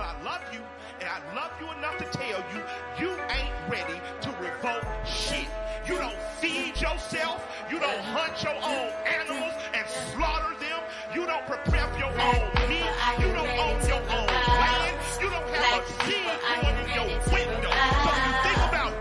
but I love you, and I love you enough to tell you, you ain't ready to revolt shit. You don't feed yourself. You don't hunt your own animals and slaughter them. You don't prepare your own meat. You don't own your own land. You don't have a seed going in your window. So when you think about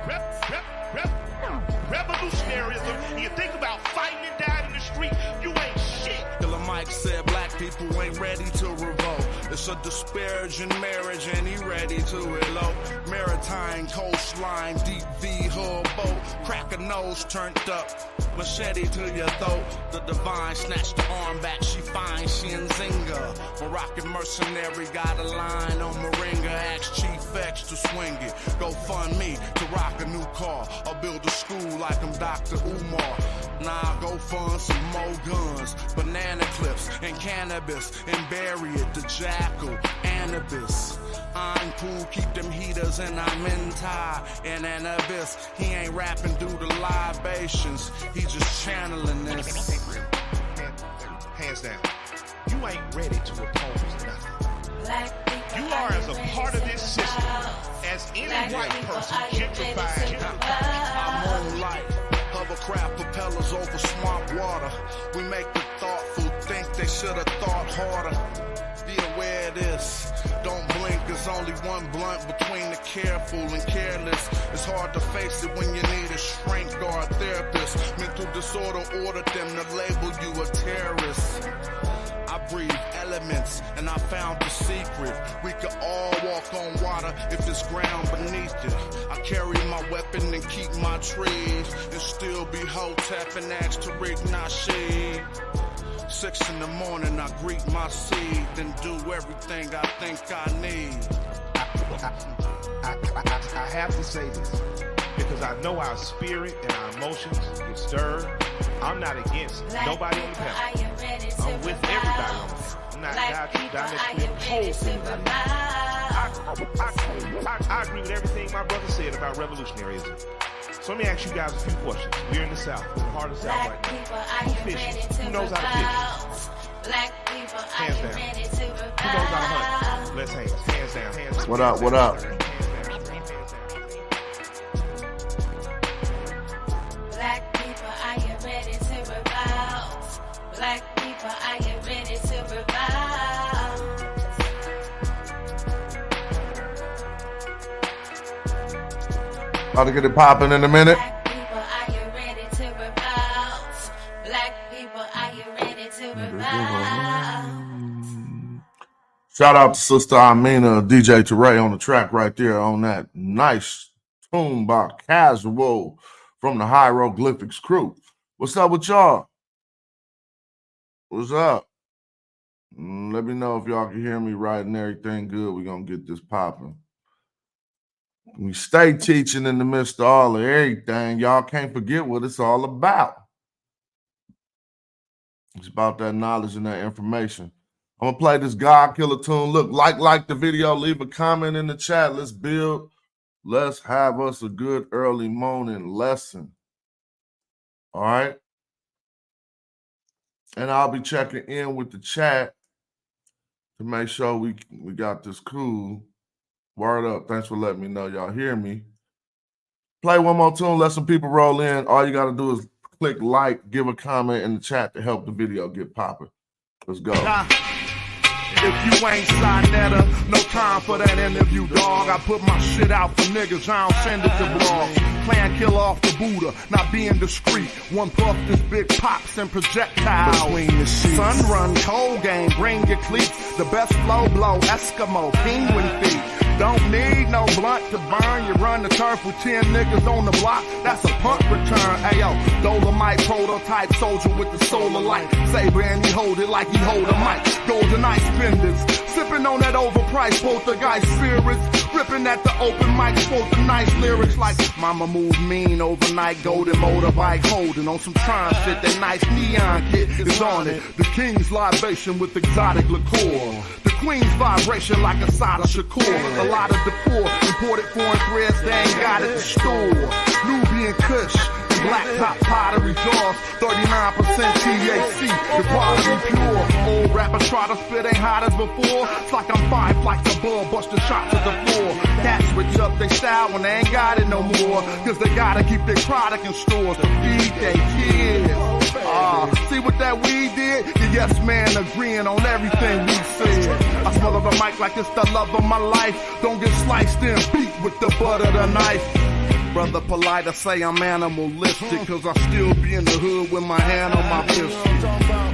revolutionaryism, and you think about fighting and dying in the street, you ain't shit. Killer Mike said black people ain't ready to revolt. It's a disparaging marriage and he ready to elope. Maritime coastline, deep V hull boat. Crack a nose turned up, machete to your throat. The divine snatched the arm back, she fine, she in Zinga. Moroccan mercenary got a line on Moringa. Ask Chief X to swing it. Go fund me to rock a new car or build a school like I'm Dr. Umar. Nah, go fund some more guns, banana clips and cannabis and bury it. The jackal, Anubis. I'm cool, keep them heaters and I'm in tie in an abyss. He ain't rapping due to libations, he just channeling this. Hands down, you ain't ready to oppose nothing. You are as a part of this system as any white person gentrified. I'm on life. Hovercraft propellers over swamp water. We make the thoughtful think they should have thought harder. Be aware of this. Don't blink, there's only one blunt between the careful and careless. It's hard to face it when you need a shrink or a therapist. Mental disorder ordered them to label you a terrorist. I breathe elements and I found the secret. We could all walk on water if it's ground beneath it. I carry my weapon and keep my trees and still be Hotep and ask to Nasheed. 6 in the morning, I greet my seed, then do everything I think I need. I have to say this because I know our spirit and our emotions get stirred. I'm not against nobody on the panel. I'm with everybody on the panel. I'm not down there whole food. I agree with everything my brother said about revolutionaryism. So let me ask you guys a few questions. We're in the South. We're in the heart of the South right now. Who fishes? Who knows how to fish? Hands down. Who knows how to hunt? Let's hands. Hands down. Hands down. What up? What up? Black people, are you ready to revolt? Black people, are you ready to revolt? About to get it popping in a minute. Black people, are you ready to revolt? Black people, are you ready to revolt? Shout out to Sister Amina, DJ Teray on the track right there on that nice tune by Casual from the Hieroglyphics crew. What's up with y'all? What's up? Let me know if y'all can hear me right and everything good. We're going to get this popping. We stay teaching in the midst of all of everything. Y'all can't forget what it's all about. It's about that knowledge and that information. I'm going to play this God Killer tune. Look, like the video. Leave a comment in the chat. Let's build. Let's have us a good early morning lesson. All right? And I'll be checking in with the chat to make sure we got this cool. Word up. Thanks for letting me know y'all hear me. Play one more tune. Let some people roll in. All you got to do is click like, give a comment in the chat to help the video get popping. Let's go. If you ain't Sinetta, no time for that interview, dog. I put my shit out for niggas, I don't send it to blogs. Playing killer off the Buddha, not being discreet. One puff, this big pops and projectiles. Between the sheets. Sun run, cold game, bring your cleats. The best flow blow, Eskimo, penguin feet. Don't need no blunt to burn. You run the turf with 10 niggas on the block. That's a punt return. Ayo, Dolomite prototype soldier with the solar light. Saber and he hold it like he hold a mic. Golden ice pendants. Sipping on that overpriced poltergeist spirits. Ripping at the open mic. Quote the nice lyrics like Mama moved mean overnight. Golden motorbike holding on some trying shit. That nice neon kit is on it. The king's libation with exotic liqueur. The queen's vibration like a Sada Shakur. A lot of the poor imported foreign threads, they ain't got it to store. Nubian Kush, black top pottery jars, 39% THC, the quality pure. Old rappers try to spit ain't hot as before. It's like I'm 5 flights above, busting shots at the floor. Cats switch up their style when they ain't got it no more, cause they gotta keep their product in stores to feed their kids. See what that weed did? The yes man agreeing on everything we said. I smell of the mic like it's the love of my life. Don't get sliced and beat with the butt of the knife. Brother polite, I say I'm animalistic, cause I still be in the hood with my hand on my pistol.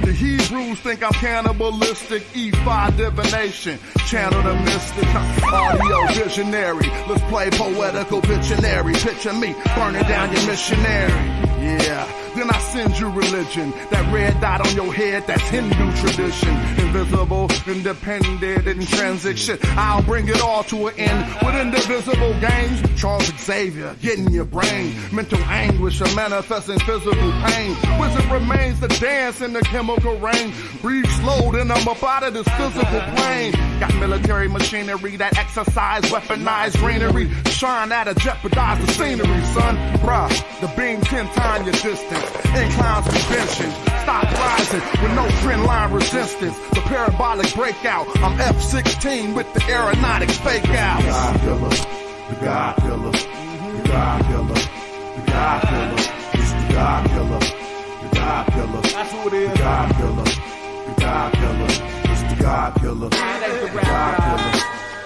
The Hebrews think I'm cannibalistic, E5 divination, channel the mystic, audio visionary. Let's play poetical Pictionary, picture me burning down your missionary. Yeah, then I send you religion, that red dot on your head, that's Hindu tradition. Invisible, independent, intrinsic shit, I'll bring it all to an end with indivisible games. Charles Xavier, getting your brain, mental anguish, or manifesting physical pain. Wizard remains to dance in the chemical rain. Breathe slow, then I'm up out of this physical plane. Got military machinery that exercise weaponized greenery. Shine that'll jeopardize the scenery, son. Bruh, the beam 10 times your distance. Inclines conventions, stop rising with no trend line resistance. The parabolic breakout, I'm F-16 with the aeronautics fake out. God killer, the God killer, the God killer, the God killer, it's the God killer, the God killer, That's who it is. the God killer, the God killer, it's the God killer, the God killer,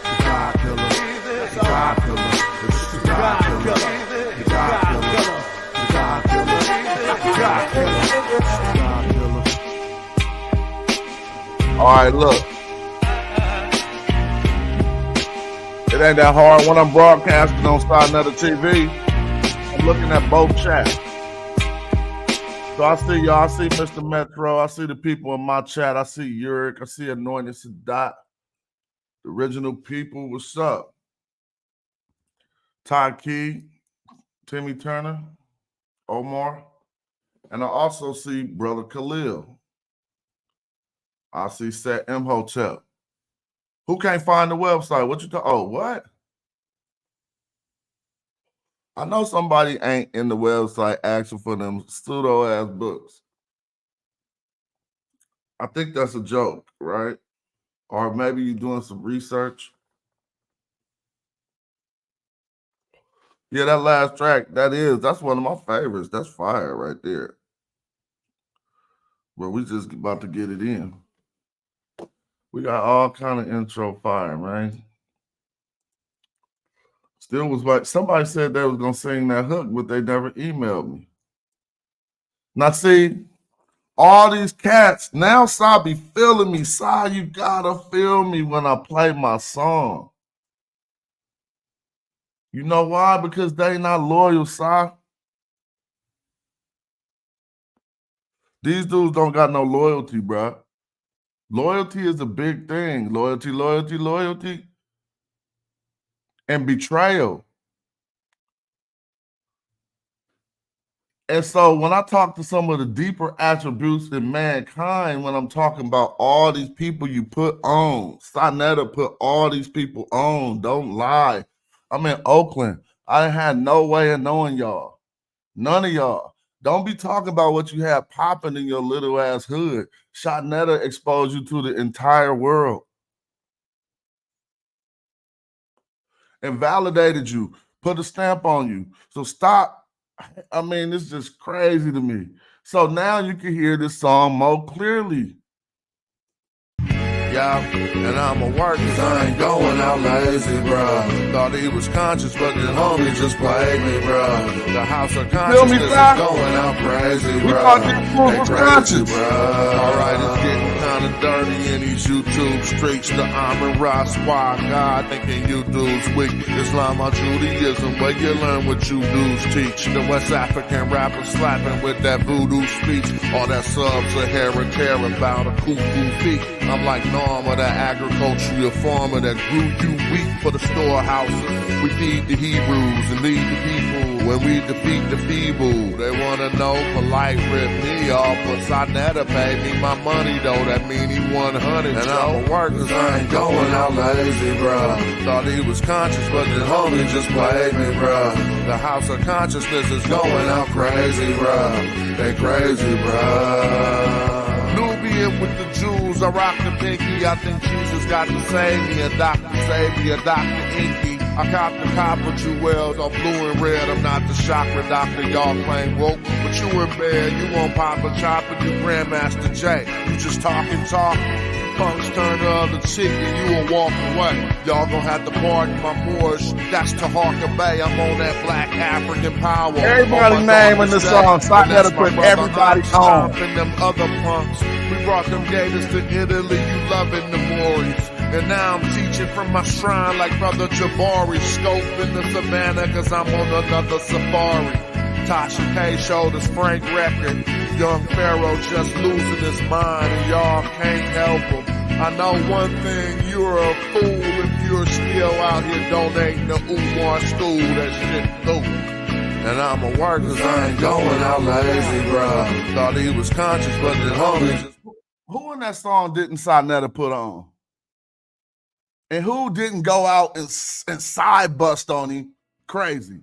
the God killer, the God killer, it's the God killer, the God killer, the God killer, the God killer, it's the God killer. All right, look. It ain't that hard when I'm broadcasting on Starnetter TV. I'm looking at both chats. So I see y'all. I see Mr. Metro. I see the people in my chat. I see Yurik. I see Anointed Sadat. The original people. What's up? Ty Key, Timmy Turner, Omar. And I also see Brother Khalil. I see Set M Hotel. Who can't find the website? What you talking? Oh, what? I know somebody ain't in the website asking for them pseudo-ass books. I think that's a joke, right? Or maybe you're doing some research. Yeah, that last track, that's one of my favorites. That's fire right there. But we just about to get it in. We got all kind of intro fire, man. Still was like, somebody said they was going to sing that hook, but they never emailed me. Now, see, all these cats, now Sai be feeling me. Sai, you gotta feel me when I play my song. You know why? Because they not loyal, Sai. These dudes don't got no loyalty, bro. Loyalty is a big thing. Loyalty, loyalty, loyalty. And betrayal. And so when I talk to some of the deeper attributes in mankind, when I'm talking about all these people you put on, Starnetter put all these people on. Don't lie. I'm in Oakland. I had no way of knowing y'all. None of y'all. Don't be talking about what you have popping in your little ass hood. Starnetter exposed you to the entire world. And validated you. Put a stamp on you. So stop. I mean, it's just crazy to me. So now you can hear this song more clearly. Yeah, and I'ma work cause I ain't going out lazy, bruh. Thought he was conscious, but the homie just played me, bruh. The house of consciousness is going out crazy, bruh. They crazy, bruh. Alright, it's getting kinda dirty in these YouTube streets. The Amara squad, God thinking you dudes weak. Islam or Judaism, where you learn what you dudes teach. The West African rapper slapping with that voodoo speech. All that sub-Saharan terror about a cuckoo feet. I'm like Norma, that agricultural farmer that grew you wheat for the storehouses. We feed the Hebrews and lead the people when we defeat the feeble. They wanna know polite rip me off, but Starnetter pay me my money though. That mean me 100, and I'ma work cause I ain't going out lazy, bruh. Thought he was conscious, but the homie just played me, bruh. The house of consciousness is going out crazy, bruh. They crazy, bruh. Nubia with the jewels, I rock the pinky. I think Jesus got to save me, a doctor save me, a Dr. Inky. I cop the copper jewels, I'm blue and red. I'm not the chakra doctor, y'all claim woke, but you in bed. You won't pop a chopper, you Grandmaster J. You just talking. Punks turn the other cheek and you will walk away. Y'all gonna have to pardon my Moorish. That's to Hawker Bay. I'm on that black African power. Everybody name in the song, so I gotta put everybody on. And them other punks. We brought them gators to Italy. You loving the Moors. And now I'm teaching from my shrine like Brother Jabari. Scope in the savannah cause I'm on another safari. Tasha K showed us Frank record. Young Pharaoh just losing his mind and y'all can't help him. I know one thing, you're a fool if you're still out here donating to Umar School. That shit through. And I'ma work cause I ain't going out lazy, bruh. Thought he was conscious, but the homie just... Who in that song didn't Sinetta put on? And who didn't go out and side bust on him? Crazy.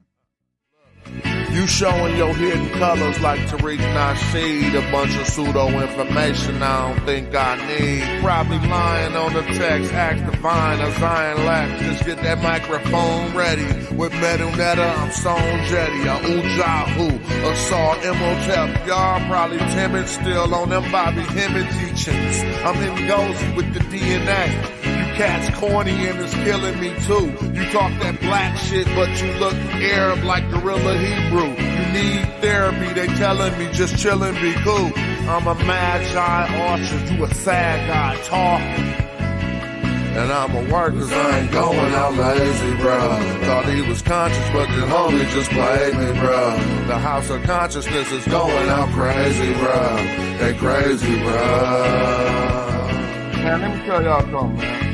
You showing your hidden colors like Tariq Nasheed. A bunch of pseudo information I don't think I need. Probably lying on the text, act divine, a Zion Lax. Just get that microphone ready. With Metal Netta, I'm Song Jetty, a Ujahu, a Saw Imhotep. Y'all probably timid still on them Bobby Hemmett teachings. I'm Ngozi with the DNA. Cats corny and it's killing me too. You talk that black shit, but you look Arab like Gorilla Hebrew. You need therapy, they telling me just chillin', be cool. I'm a madjai orchard, you a sad guy talking. And I'ma work cause I ain't going out lazy, bruh. Thought he was conscious, but the homie just played me, bruh. The house of consciousness is going out crazy, bruh. They crazy, bruh. Man, let me tell y'all something, man.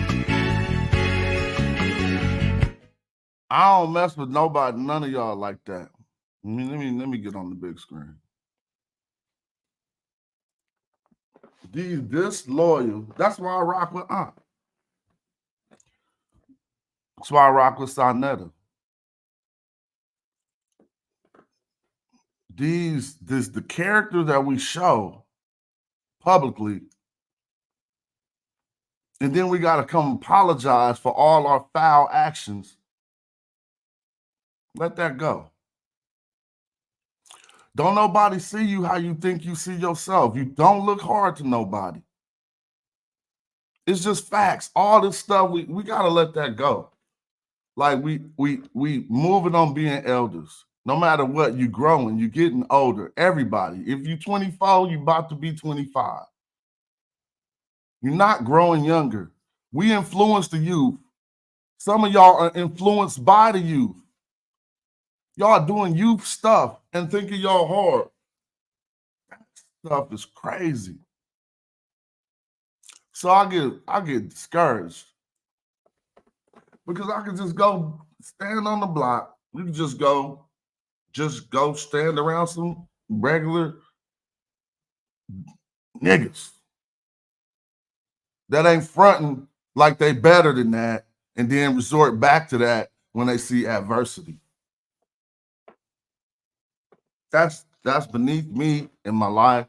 I don't mess with nobody, none of y'all like that. Let me get on the big screen. These disloyal, that's why I rock with Aunt. That's why I rock with Sinetta. The character that we show publicly, and then we got to come apologize for all our foul actions. Let that go. Don't nobody see you how you think you see yourself. You don't look hard to nobody. It's just facts. All this stuff, we got to let that go. Like we moving on being elders. No matter what, you growing, you getting older. Everybody. If you 24, you about to be 25. You're not growing younger. We influence the youth. Some of y'all are influenced by the youth. Y'all doing youth stuff and thinking y'all hard. That stuff is crazy. So I get discouraged because I can just go stand on the block. You can just go stand around some regular niggas that ain't fronting like they better than that and then resort back to that when they see adversity. That's beneath me in my life.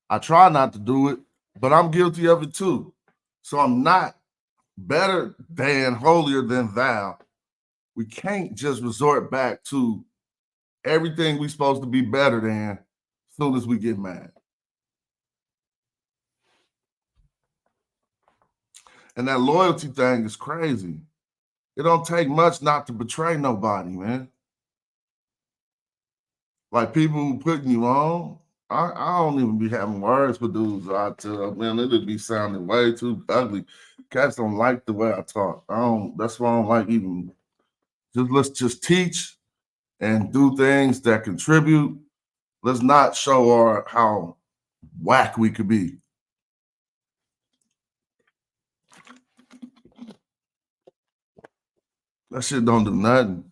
I try not to do it, but I'm guilty of it too. So I'm not better than, holier than thou. We can't just resort back to everything we're supposed to be better than as soon as we get mad. And that loyalty thing is crazy. It don't take much not to betray nobody, man. Like people who putting you on, I don't even be having words for dudes. I tell man, it'll be sounding way too ugly. Cats don't like the way I talk. That's why I don't like even. Let's just teach and do things that contribute. Let's not show how whack we could be. That shit don't do nothing.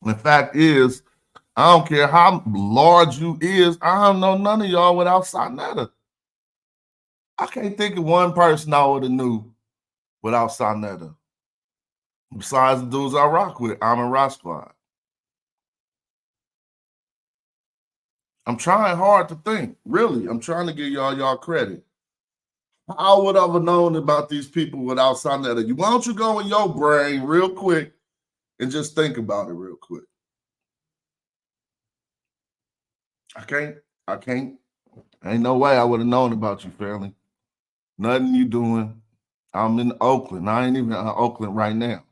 The fact is, I don't care how large you is. I don't know none of y'all without Sinetta. I can't think of one person I would have knew without Sonetta. Besides the dudes I rock with, I'm in Rock Squad. I'm trying hard to think. Really, I'm trying to give y'all credit. I would have known about these people without Sonetta. Why don't you go in your brain real quick and just think about it real quick? I can't. Ain't no way I would have known about you, family. Nothing you doing. I'm in Oakland. I ain't even in Oakland right now,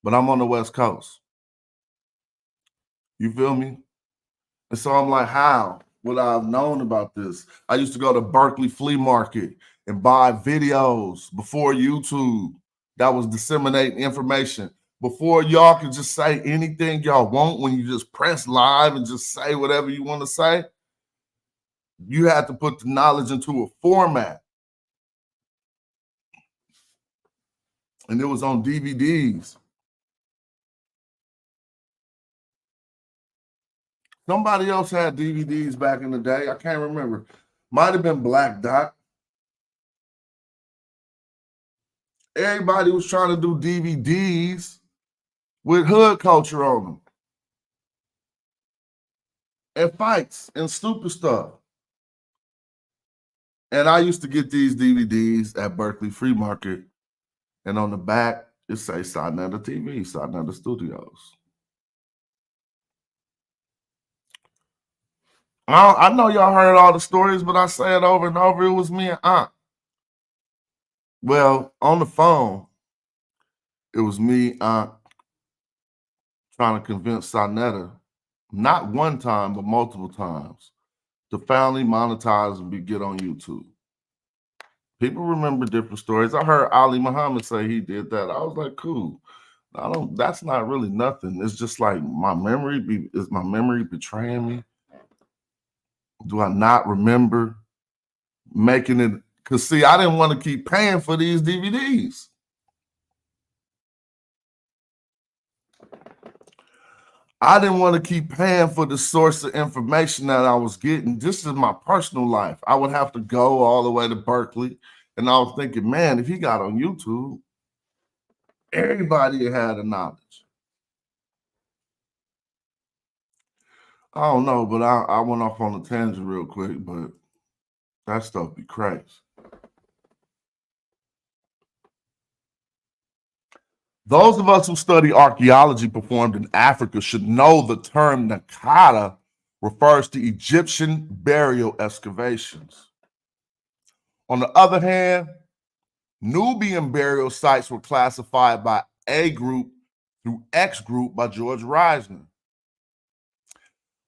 but I'm on the West Coast. You feel me? And so I'm like, how would I have known about this? I used to go to Berkeley Flea Market and buy videos before YouTube that was disseminating information. Before y'all could just say anything y'all want when you just press live and just say whatever you want to say, you had to put the knowledge into a format. And it was on DVDs. Somebody else had DVDs back in the day. I can't remember. Might have been Black Dot. Everybody was trying to do DVDs with hood culture on them. And fights and stupid stuff. And I used to get these DVDs at Berkeley Free Market. And on the back, it says Sonetta TV, Sonetta Studios. I know y'all heard all the stories, but I say it over and over. It was me and Aunt. Well, on the phone, it was me, Aunt, trying to convince Sonetta, not one time, but multiple times, to finally monetize and get on YouTube. People remember different stories. I heard Ali Muhammad say he did that. I was like, cool. That's not really nothing. It's just like is my memory betraying me? Do I not remember making it? Because see, I didn't want to keep paying for these DVDs. I didn't want to keep paying for the source of information that I was getting. This is my personal life. I would have to go all the way to Berkeley. And I was thinking, man, if he got on YouTube, everybody had the knowledge. I don't know, but I went off on a tangent real quick, but that stuff be crazy. Those of us who study archaeology performed in Africa should know the term Nakata refers to Egyptian burial excavations. On the other hand, Nubian burial sites were classified by A group through X group by George Reisner.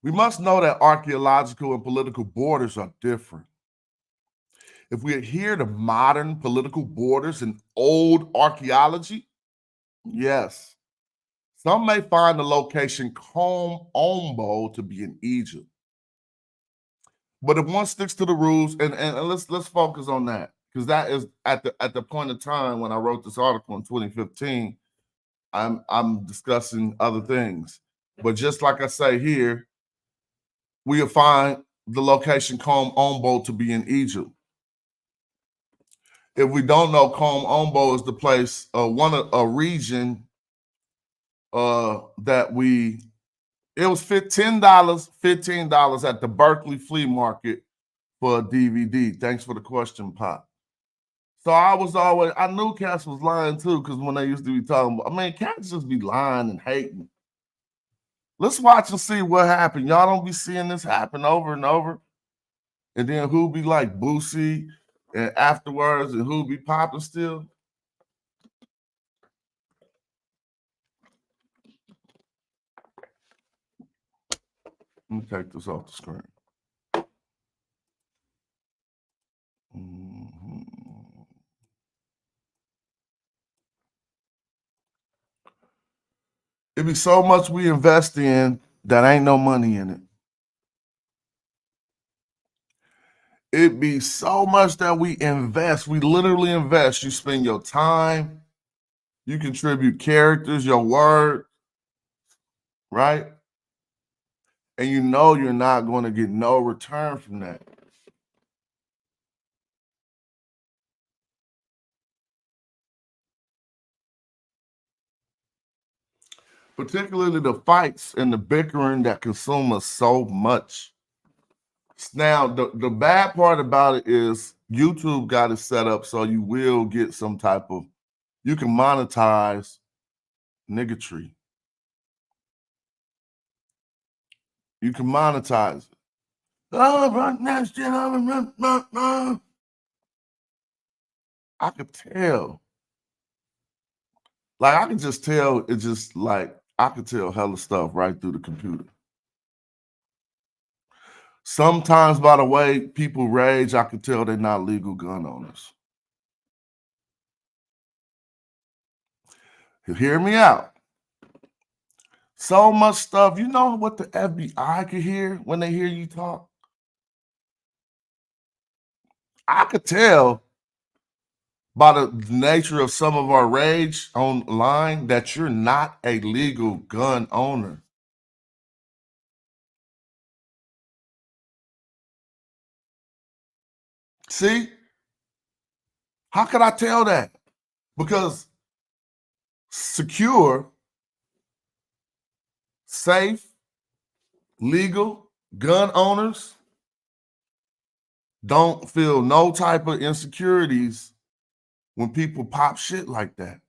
We must know that archaeological and political borders are different. If we adhere to modern political borders and old archaeology, yes, some may find the location Ombo to be in Egypt. But if one sticks to the rules, and let's focus on that, because that is at the point of time when I wrote this article in 2015, I'm discussing other things. But just like I say here, we'll find the location Ombo to be in Egypt. If we don't know, Ombo is the place, a region that it was $15 at the Berkeley Flea Market for a DVD. Thanks for the question, Pop. So I knew cats was lying too, because when they used to be talking about, cats just be lying and hating. Let's watch and see what happened. Y'all don't be seeing this happen over and over. And then who be like Boosie and afterwards, and who be popping still? Let me take this off the screen. It be so much we invest in that ain't no money in it. It be so much that we invest. We literally invest. You spend your time, you contribute characters, your word, right? And you know you're not going to get no return from that. particularly the fights and the bickering that consume us so much. Now, the bad part about it is YouTube got it set up so you will get some type of, you can monetize niggatry. You can monetize it. Oh, right now, shit, I could tell. Like, I could just tell, it's just like, I could tell hella stuff right through the computer. Sometimes, by the way people rage, I could tell they're not legal gun owners. Hear me out. So much stuff. You know what the FBI could hear when they hear you talk? I could tell by the nature of some of our rage online that you're not a legal gun owner. See? How could I tell that? Because secure, safe, legal gun owners don't feel no type of insecurities when people pop shit like that.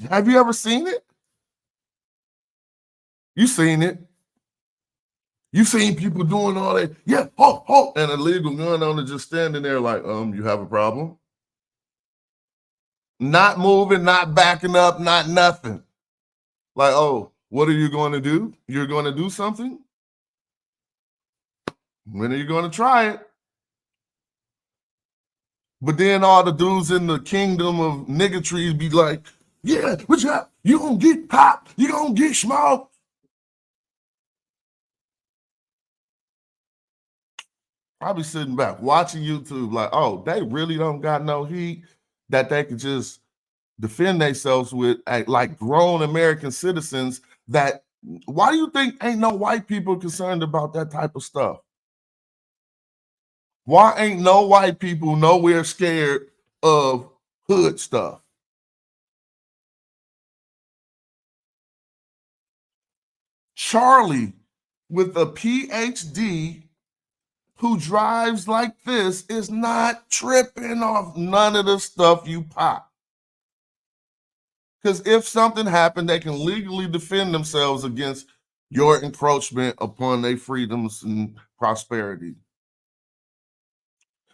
Have you ever seen it? You seen it. You seen people doing all that, yeah, and a legal gun owner just standing there like, you have a problem? Not moving, not backing up, not nothing. Like, oh, what are you going to do? You're going to do something? When are you going to try it? But then all the dudes in the kingdom of niggatries be like, yeah, what you got? You gonna get popped, you gonna get smoked. I'll be sitting back watching YouTube like, oh, they really don't got no heat that they could just defend themselves with, like grown American citizens. That, why do you think ain't no white people concerned about that type of stuff? Why ain't no white people nowhere scared of hood stuff? Charlie with a PhD who drives like this is not tripping off none of the stuff you pop. Because if something happened, they can legally defend themselves against your encroachment upon their freedoms and prosperity.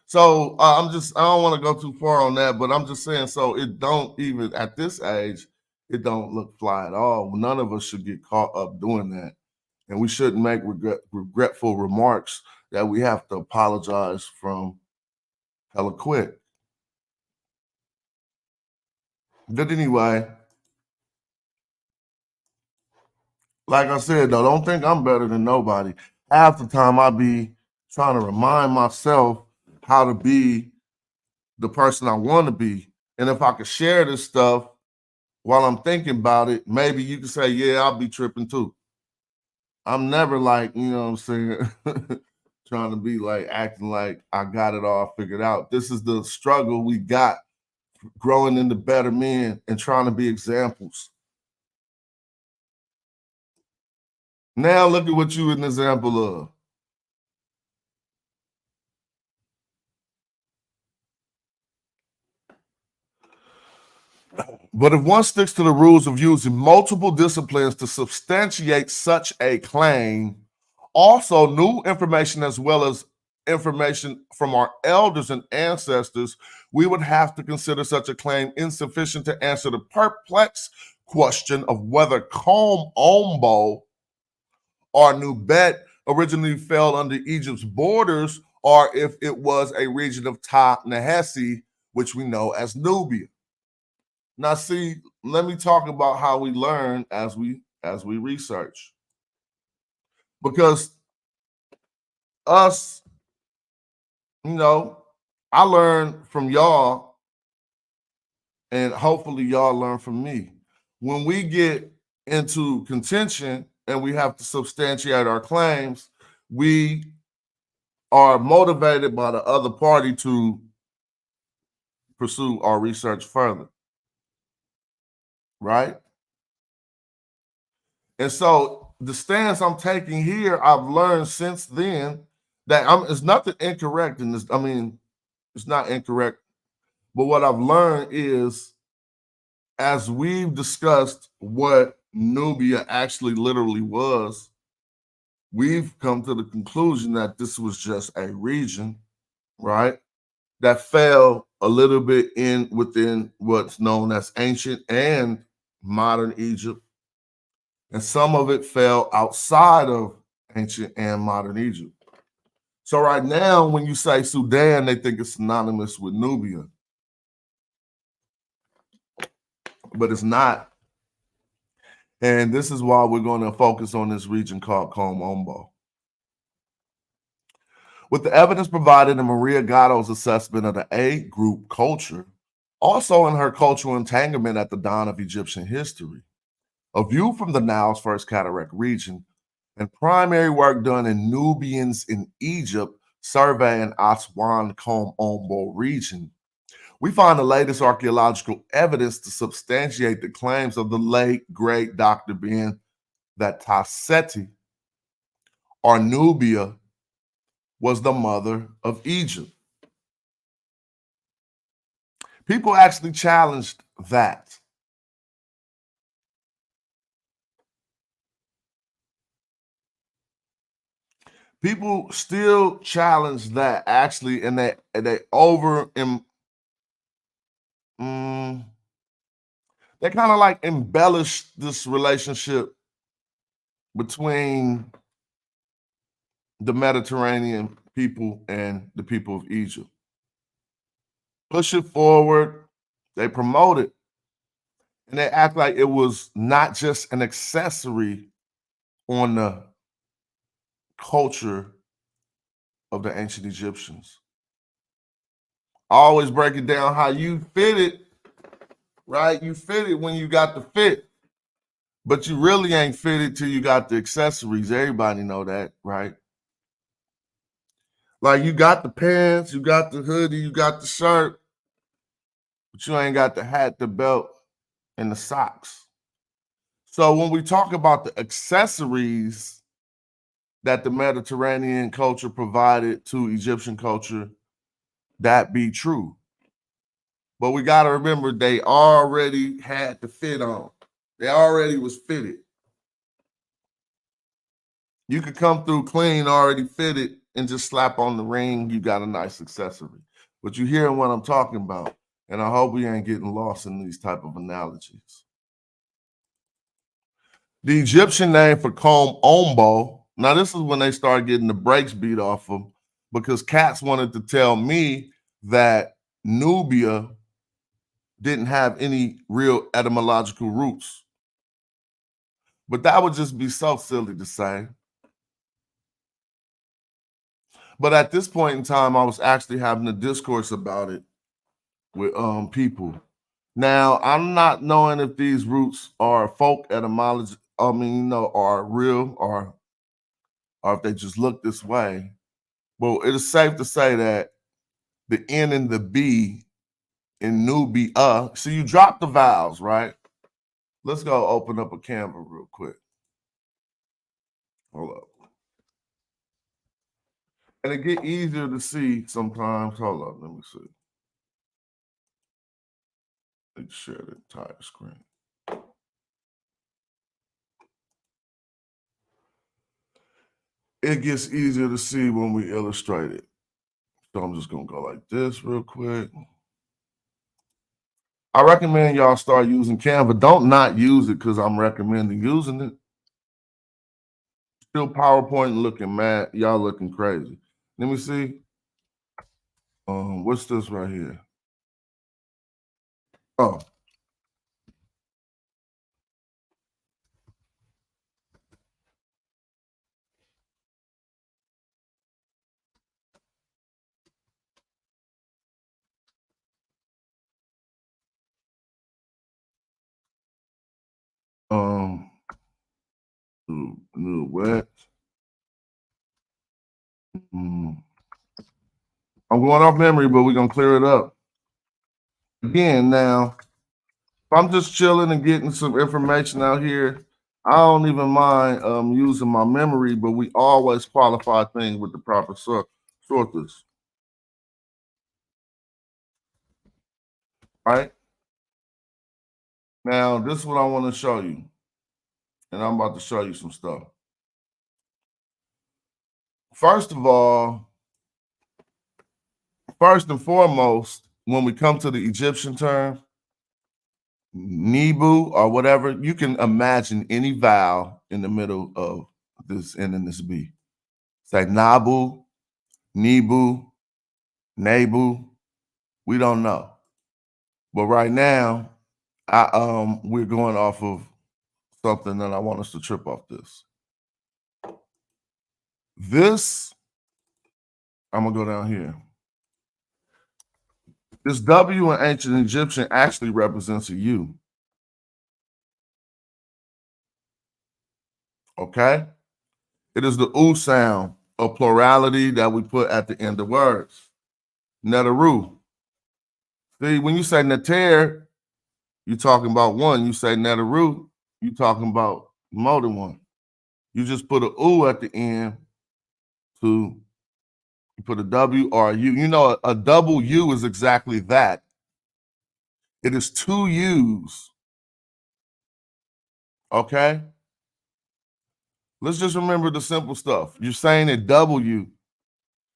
So I don't want to go too far on that, but I'm just saying, so it don't even, at this age, it don't look fly at all. None of us should get caught up doing that. And we shouldn't make regretful remarks that we have to apologize from hella quick. But anyway, like I said, though, don't think I'm better than nobody. Half the time I be trying to remind myself how to be the person I want to be. And if I could share this stuff while I'm thinking about it, maybe you can say, yeah, I'll be tripping too. I'm never like, you know what I'm saying, trying to be like acting like I got it all figured out. This is the struggle we got growing into better men and trying to be examples. Now look at what you an example of. But if one sticks to the rules of using multiple disciplines to substantiate such a claim, also new information as well as information from our elders and ancestors, we would have to consider such a claim insufficient to answer the perplexed question of whether Combe Ombo or Nubet originally fell under Egypt's borders or if it was a region of Ta-Nehesi, which we know as Nubia. Now, see, let me talk about how we learn as we research. Because us, you know, I learn from y'all, and hopefully y'all learn from me. When we get into contention and we have to substantiate our claims, we are motivated by the other party to pursue or research further, right? And so the stance I'm taking here, I've learned since then that it's nothing incorrect in this. I mean, it's not incorrect, but what I've learned is, as we've discussed what Nubia actually literally was, we've come to the conclusion that this was just a region, right, that fell a little bit within what's known as ancient and modern Egypt, and some of it fell outside of ancient and modern Egypt. So right now, when you say Sudan, they think it's synonymous with Nubia, but it's not. And this is why we're going to focus on this region called Ombo. With the evidence provided in Maria Gatto's assessment of the A group culture, also in her cultural entanglement at the dawn of Egyptian history, a view from the Nile's First Cataract region, and primary work done in Nubians in Egypt, surveying Aswan Ombo region, we find the latest archaeological evidence to substantiate the claims of the late great Dr. Ben that Seti, or Nubia, was the mother of Egypt. People actually challenged that. People still challenge that actually, and they they kind of like embellish this relationship between the Mediterranean people and the people of Egypt. Push it forward, they promote it, and they act like it was not just an accessory on the culture of the ancient Egyptians. I always break it down how you fit it, right? You fit it when you got the fit, but you really ain't fitted till you got the accessories. Everybody know that, right? Like you got the pants, you got the hoodie, you got the shirt, but you ain't got the hat, the belt, and the socks. So when we talk about the accessories that the Mediterranean culture provided to Egyptian culture, that be true. But we got to remember they already had the fit on. They already was fitted. You could come through clean, already fitted, and just slap on the ring. You got a nice accessory. But you hearing what I'm talking about. And I hope we ain't getting lost in these type of analogies. The Egyptian name for comb, Ombo. Now, this is when they started getting the brakes beat off them because cats wanted to tell me that Nubia didn't have any real etymological roots. But that would just be so silly to say. But at this point in time, I was actually having a discourse about it with people. Now, I'm not knowing if these roots are folk etymology, are real or if they just look this way. Well, it is safe to say that the N and the B in Nubia, so you drop the vowels, right? Let's go open up a Canva real quick. Hold up. And it get easier to see sometimes. Hold up, let me see. Let's share the entire screen. It gets easier to see when we illustrate it. So I'm just gonna go like this real quick. I recommend y'all start using Canva. Don't not use it because I'm recommending using it. Still PowerPoint looking mad. Y'all looking crazy. Let me see. What's this right here? Oh. New what? I'm going off memory, but we're gonna clear it up. Again, now, if I'm just chilling and getting some information out here, I don't even mind using my memory, but we always qualify things with the proper sources. Right? Now, this is what I want to show you. And I'm about to show you some stuff. First of all, first and foremost, when we come to the Egyptian term, Nebu or whatever, you can imagine any vowel in the middle of this N and this B. Say Nabu, Nebu, Nebu. We don't know. But right now, we're going off of something that I want us to trip off this. This, I'm gonna go down here. This W in ancient Egyptian actually represents a U. Okay? It is the U sound of plurality that we put at the end of words. Netaru. See, when you say neter, you're talking about one. You say netaru, you're talking about more than one. You just put a U at the end to you put a W or a U. You know, a double U is exactly that. It is two U's. Okay? Let's just remember the simple stuff. You're saying a W.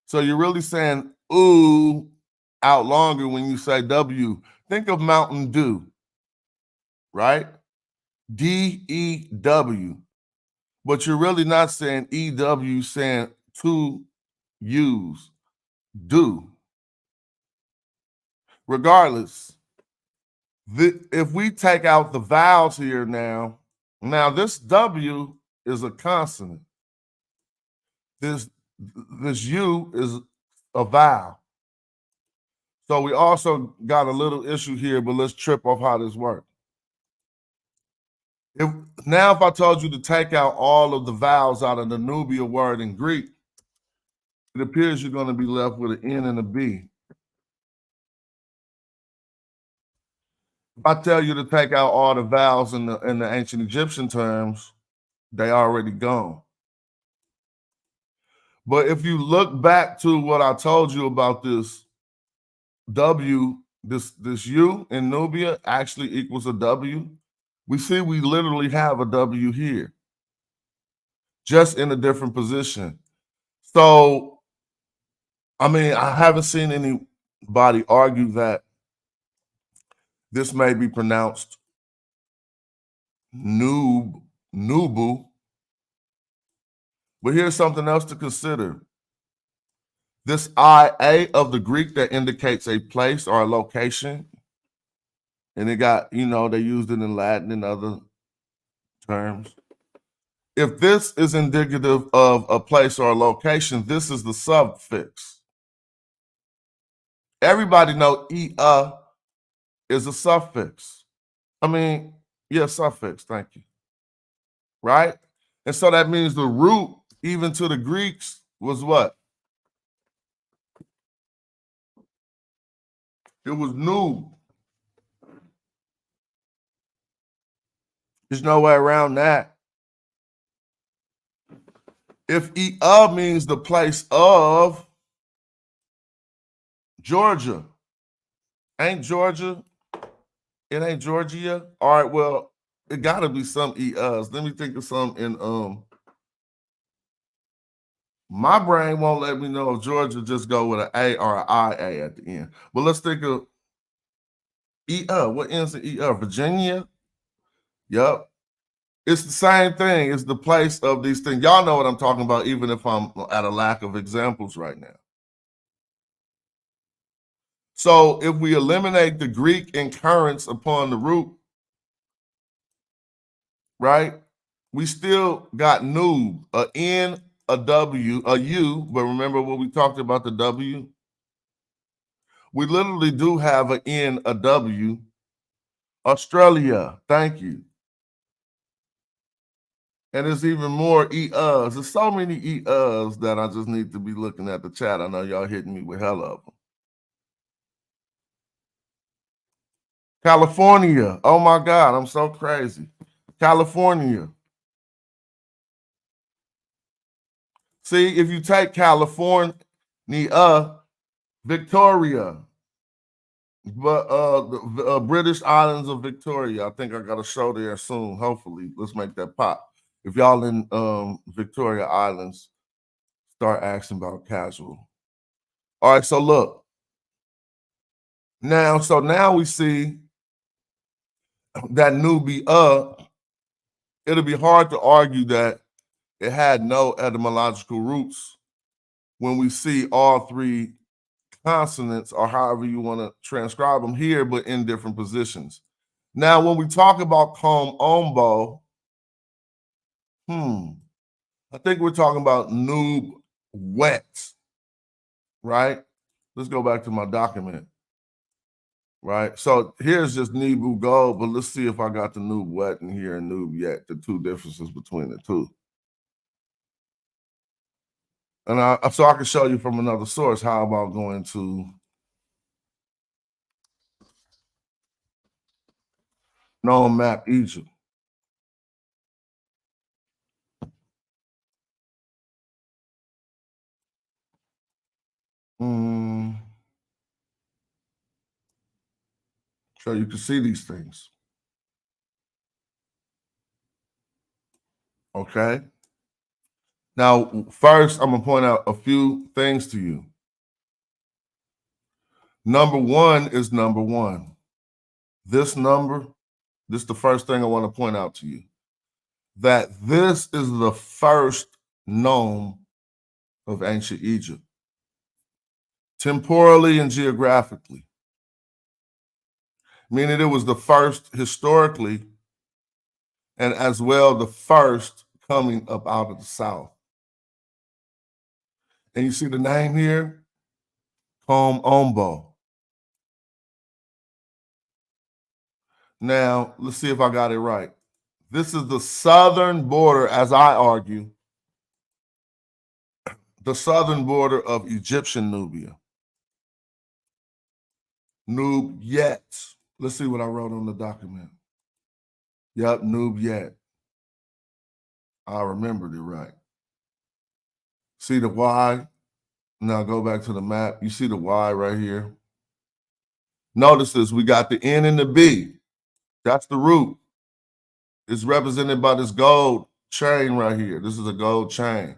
So you're really saying ooh out longer when you say W. Think of Mountain Dew, right? D-E-W. But you're really not saying E-W, saying two U's. Do. Regardless, if we take out the vowels here now this W is a consonant. This U is a vowel. So we also got a little issue here, but let's trip off how this works. If I told you to take out all of the vowels out of the Nubia word in Greek, it appears you're going to be left with an N and a B. If I tell you to take out all the vowels in the ancient Egyptian terms, they already gone. But if you look back to what I told you about this W, this U in Nubia actually equals a W, we see we literally have a W here, just in a different position. So, I mean, I haven't seen anybody argue that this may be pronounced Nubu. But here's something else to consider. This IA of the Greek that indicates a place or a location, and it got, they used it in Latin and other terms. If this is indicative of a place or a location, this is the suffix. Everybody know is a suffix. Suffix, thank you. Right? And so that means the root, even to the Greeks, was what? It was new. There's no way around that. If means the place of Georgia, ain't Georgia? It ain't Georgia. All right, well, it gotta be some Let me think of some in my brain won't let me know if Georgia just go with an A or an IA at the end. But let's think of what ends in Virginia? Yep. It's the same thing. It's the place of these things. Y'all know what I'm talking about, even if I'm at a lack of examples right now. So if we eliminate the Greek incurrence upon the root, right, we still got noob, a N, a W, a U, but remember what we talked about the W? We literally do have an N, a W. Australia, thank you. And there's even more E-Us. There's so many E-Us that I just need to be looking at the chat. I know y'all hitting me with hell of them. California. Oh my God, I'm so crazy. California. See, if you take California, Victoria, but the British Islands of Victoria. I think I got a show there soon. Hopefully, let's make that pop. If y'all in Victoria Islands, start asking about casual. All right, so look. Now we see that Nubia, it'll be hard to argue that it had no etymological roots when we see all three consonants, or however you want to transcribe them here, but in different positions. Now, when we talk about comb Ombo, I think we're talking about noob wet, right? Let's go back to my document, right? So here's just Nebu gold, but let's see if I got the noob wet in here and noob yet, the two differences between the two. And so I can show you from another source. How about going to known map Egypt? So you can see these things. Okay. Now, first, I'm gonna point out a few things to you. Number one is number one. This number, this is the first thing I want to point out to you. That this is the first nome of ancient Egypt, temporally and geographically, meaning it was the first historically, and as well the first coming up out of the south. And you see the name here, Ombo. Now, let's see if I got it right. This is the southern border, as I argue, the southern border of Egyptian Nubia. Nubiet. Let's see what I wrote on the document. Yep, Nubiet. I remembered it right. See the Y? Now go back to the map. You see the Y right here? Notice this, we got the N and the B. That's the root. It's represented by this gold chain right here. This is a gold chain.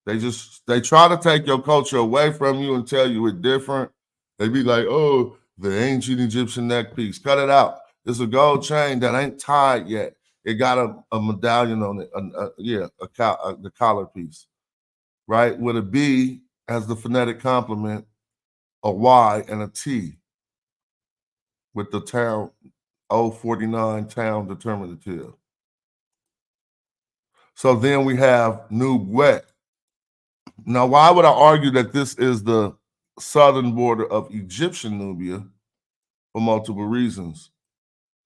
They try to take your culture away from you and tell you it's different. They be like, oh, the ancient Egyptian neck piece. Cut it out. It's a gold chain that ain't tied yet. It got a medallion on it. The collar piece, right? With a B as the phonetic complement, a Y and a T with the town 049 town determinative. So then we have Nub Wet. Now, why would I argue that this is the southern border of Egyptian Nubia? For multiple reasons.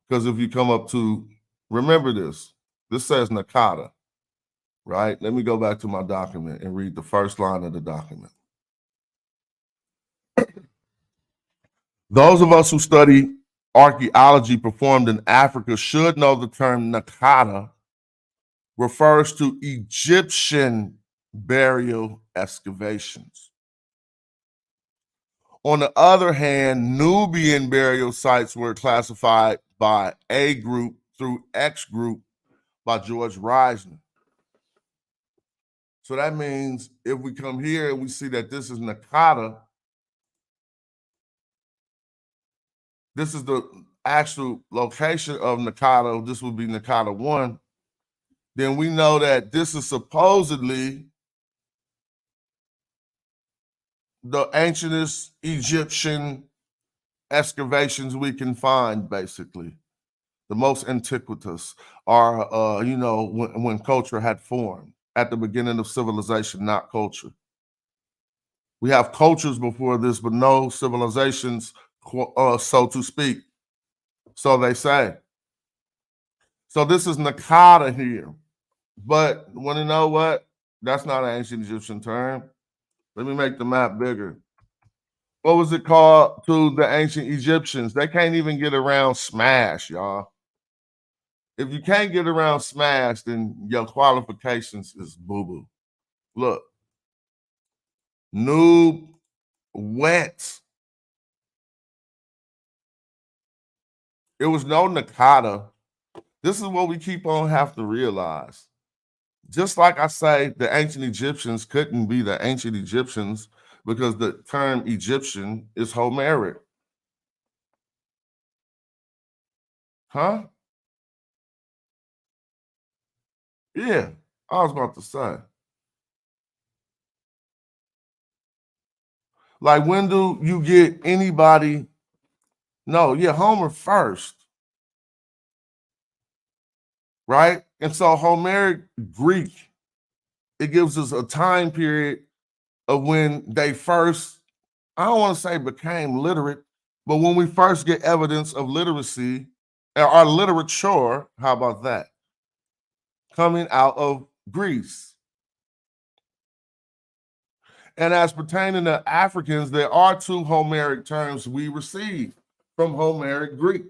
Because if you come up to, remember this says Nakata, right? Let me go back to my document and read the first line of the document. Those of us who study archaeology performed in Africa should know the term Nakata refers to Egyptian burial excavations. On the other hand, Nubian burial sites were classified by A group through X group by George Reisner. So that means if we come here and we see that this is Nakata, this is the actual location of Nakata, this would be Nakata 1, then we know that this is supposedly the ancientest Egyptian excavations we can find, basically. The most antiquitous are, when culture had formed at the beginning of civilization, not culture. We have cultures before this, but no civilizations, so to speak. So they say. So this is Nakata here. But want to know what? That's not an ancient Egyptian term. Let me make the map bigger. what was it called to the ancient Egyptians? They can't even get around smash, y'all. If you can't get around smash, then your qualifications is boo-boo. Look, noob, wet. It was no Nakata. This is what we keep on have to realize. Just like I say, the ancient Egyptians couldn't be the ancient Egyptians because the term Egyptian is Homeric. Huh? Yeah, I was about to say. Like, when do you get anybody? No, yeah, Homer first, right? And so Homeric Greek, it gives us a time period of when they first, I don't want to say became literate, but when we first get evidence of literacy or literature, how about that? Coming out of Greece. And as pertaining to Africans, there are two Homeric terms we receive from Homeric Greek.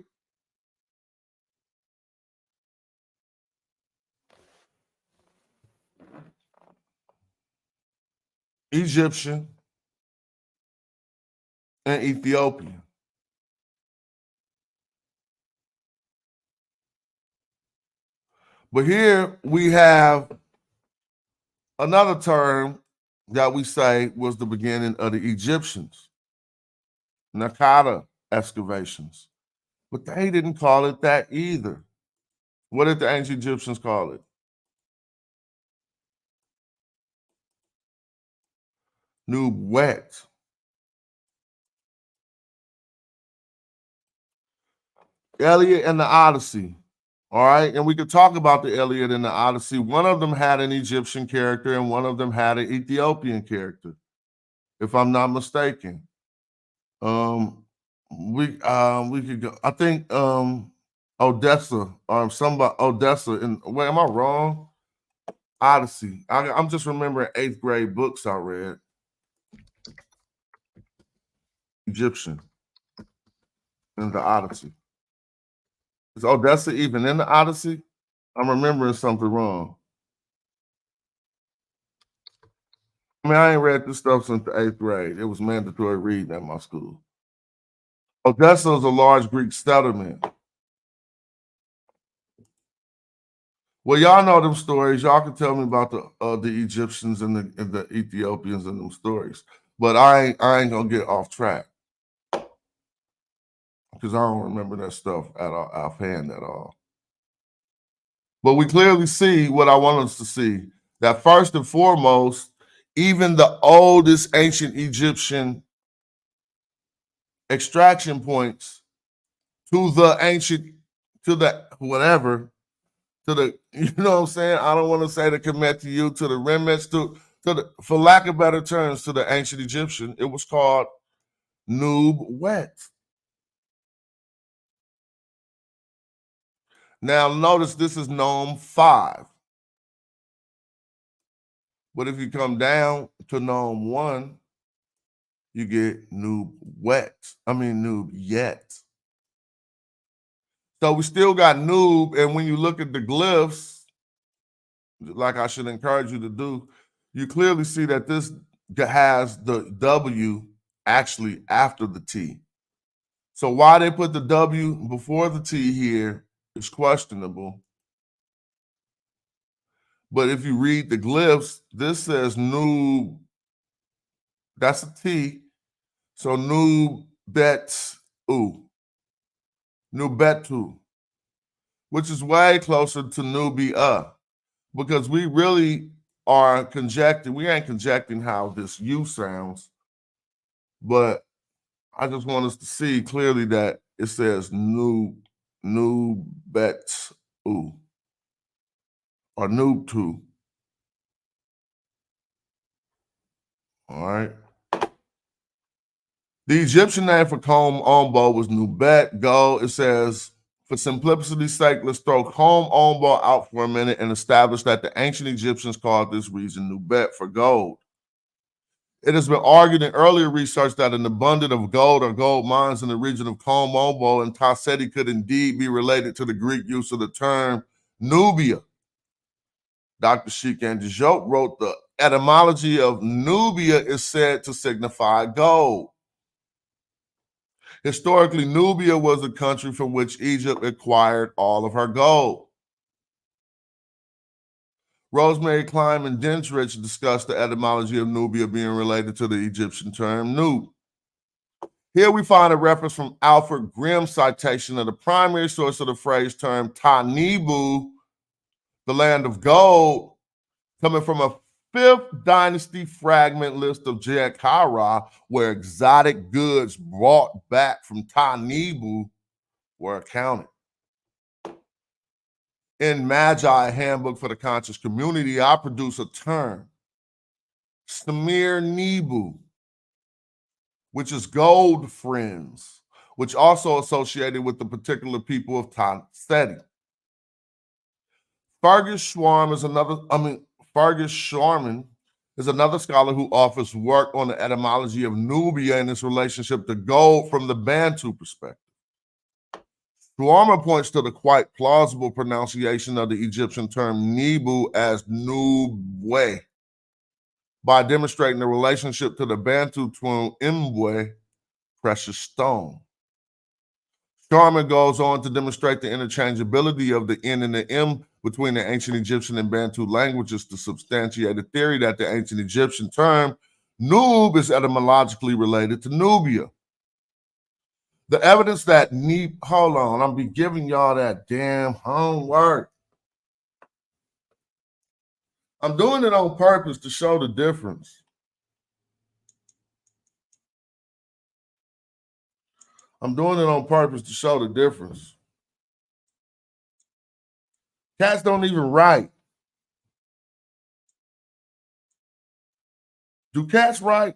Egyptian and Ethiopian. But here we have another term that we say was the beginning of the Egyptians, Nakata excavations. But they didn't call it that either. What did the ancient Egyptians call it? Nubet. Iliad and the Odyssey. All right. And we could talk about the Iliad and the Odyssey. One of them had an Egyptian character and one of them had an Ethiopian character, if I'm not mistaken. We could go, I think Odessa or somebody Odessa and wait, am I wrong? Odyssey. I'm just remembering 8th grade books I read. Egyptian in the Odyssey. Is Odessa even in the Odyssey? I'm remembering something wrong. I mean, I ain't read this stuff since the 8th grade. It was mandatory reading at my school. Odessa is a large Greek settlement. Well, y'all know them stories. Y'all can tell me about the Egyptians and the Ethiopians and them stories. But I ain't gonna get off track because I don't remember that stuff offhand at all. But we clearly see what I want us to see, that first and foremost, even the oldest ancient Egyptian extraction points to the ancient, to the whatever, to the, you know what I'm saying? I don't want to say the Kemet to you, to the remnants, to the, for lack of better terms, to the ancient Egyptian, it was called Nub Wet. Now notice this is Gnome 5. But if you come down to Gnome 1, you get Nub Yet. So we still got Nub, and when you look at the glyphs, like I should encourage you to do, you clearly see that this has the W actually after the T. So why they put the W before the T here is questionable. But if you read the glyphs, this says Nub, that's a T. So Nubetu, which is way closer to Nubia, because we really are conjecting, we ain't conjecting how this U sounds, but I just want us to see clearly that it says Nubetu or Nubtu. All right. The Egyptian name for comb Ombo was Nubet. Go. It says, for simplicity's sake, let's throw comb Ombo out for a minute and establish that the ancient Egyptians called this region Nubet for gold. It has been argued in earlier research that an abundance of gold or gold mines in the region of Ombo and Seti could indeed be related to the Greek use of the term Nubia. Dr. madjai.shop wrote the etymology of Nubia is said to signify gold. Historically, Nubia was the country from which Egypt acquired all of her gold. Rosemary Klein and Dendrich discussed the etymology of Nubia being related to the Egyptian term Nub. Here we find a reference from Alfred Grimm's citation of the primary source of the phrase term Tanibu, the land of gold, coming from a 5th dynasty fragment list of Jekhara, where exotic goods brought back from Tanibu were accounted. In Magi, Handbook for the Conscious Community, I produce a term, Samir Nebu, which is gold friends, which also associated with the particular people of Seti. Fergus Schwarman is another scholar who offers work on the etymology of Nubia and its relationship to gold from the Bantu perspective. Schwarman points to the quite plausible pronunciation of the Egyptian term Nebu as Nubwe by demonstrating the relationship to the Bantu term Mbwe, precious stone. Schwarman goes on to demonstrate the interchangeability of the N and the M between the ancient Egyptian and Bantu languages to substantiate the theory that the ancient Egyptian term Nub is etymologically related to Nubia. The evidence that hold on, I'll be giving y'all that damn homework. I'm doing it on purpose to show the difference. I'm doing it on purpose to show the difference. Cats don't even write. Do cats write?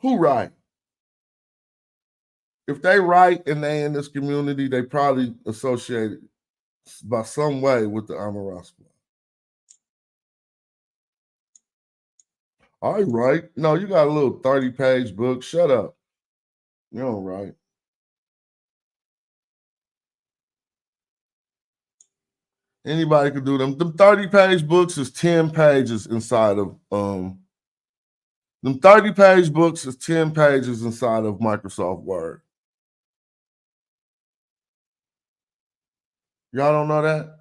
Who write? If they write and they in this community, they probably associated by some way with the Amara Squad. I write. No, you got a little 30-page book. Shut up. You don't write. Anybody could do them. Them 30-page books is 10 pages inside of them 30-page books is 10 pages inside of Microsoft Word. Y'all don't know that?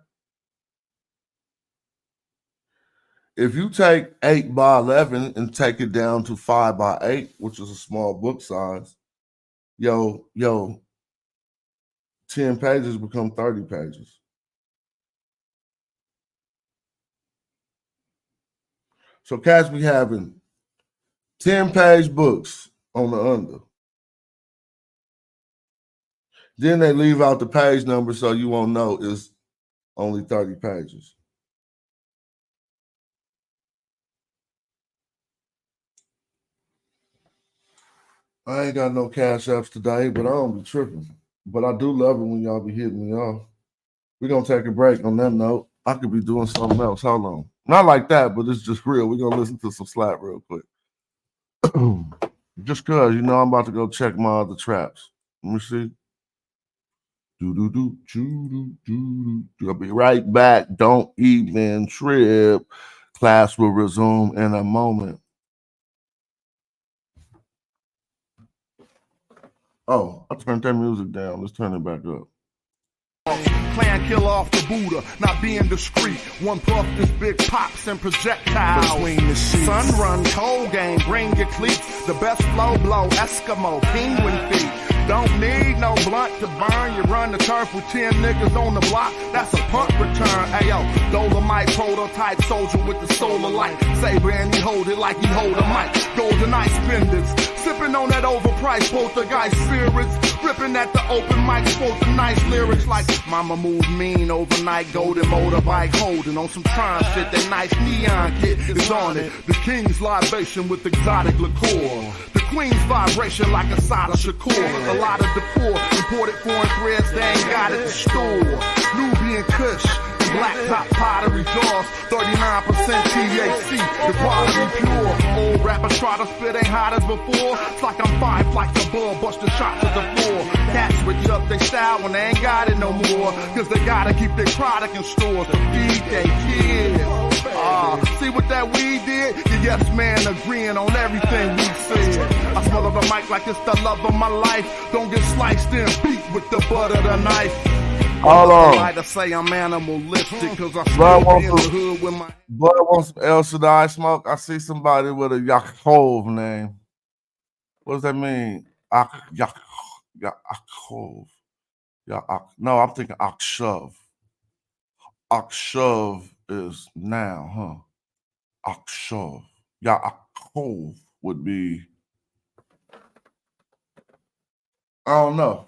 If you take 8 by 11 and take it down to 5 by 8, which is a small book size, 10 pages become 30 pages. So cats be having 10-page books on the under. Then they leave out the page number so you won't know it's only 30 pages. I ain't got no cash apps today, but I don't be tripping. But I do love it when y'all be hitting me off. We're going to take a break on that note. I could be doing something else. How long? Not like that, but it's just real. We're going to listen to some slap real quick. Just because, I'm about to go check my other traps. Let me see. I'll be right back. Don't even trip. Class will resume in a moment. Oh, I turned that music down. Let's turn it back up. Plan kill off the Buddha, not being discreet. One puff is big pops and projectiles. Between the sheets. Sun run, cold game, bring your cleats. The best flow blow, Eskimo, penguin feet. Don't need no blunt to burn. You run the turf with 10 niggas on the block. That's a punt return. Ayo, Dolomite prototype soldier with the solar light. Saber and he hold it like he hold a mic. Golden ice spenders, sipping on that overpriced poltergeist spirits. Ripping at the open mic, spoke the nice lyrics like mama moved mean overnight. Golden motorbike holding on some Tron shit. That nice neon kit is on it. The king's libation with exotic liqueur. The queen's vibration like a Sada Shakur. A lot of decor, imported foreign threads, they ain't got at the store. Nubian Kush, black top pottery jaws, 39% THC, the quality pure. Old rappers try to spit ain't hot as before. It's like I'm 5 flights above, busting shots at the floor. Cats switch up their style when they ain't got it no more, cause they gotta keep their product in stores to feed their kids. See what that weed did? The yes man agreeing on everything we said. I smell the mic like it's the love of my life. Don't get sliced and beat with the butt of the knife. Hold on. I to say I'm animalistic cause I Blood still be in the wants hood with my... Blood wants some El Shaddai smoke. I see somebody with a Yaakov name. What does that mean? Yaakov. No, I'm thinking Akshav. Akshav is now, huh? Akshav. Yaakov would be, I don't know.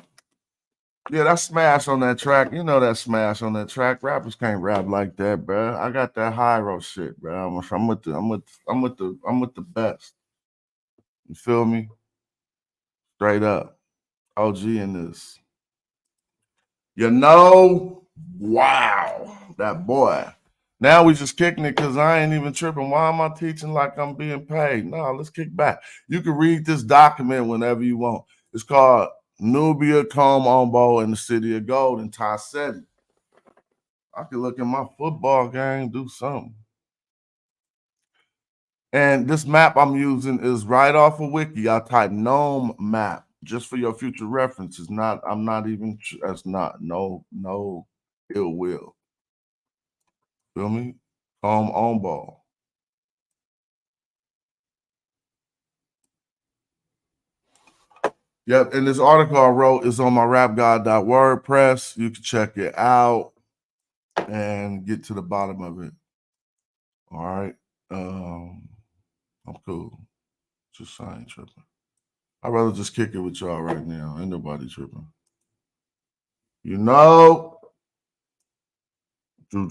Yeah, that smash on that track. You know that smash on that track. Rappers can't rap like that, bro. I got that Hyro shit, bro. I'm with the best. You feel me? Straight up. OG in this. You know, wow, that boy. Now we just kicking it because I ain't even tripping. Why am I teaching like I'm being paid? No, let's kick back. You can read this document whenever you want. It's called Nubia, Ombo, and the City of Gold in Seti. I can look at my football game, do something. And this map I'm using is right off of Wiki. I type Gnome map just for your future reference. It's not, I'm not even, that's not, no ill will. Feel me? Ombo. Yep, and this article I wrote is on my rapgod.wordpress. You can check it out and get to the bottom of it. All right. I'm cool. Just I ain't tripping. I'd rather just kick it with y'all right now. Ain't nobody tripping. You know. You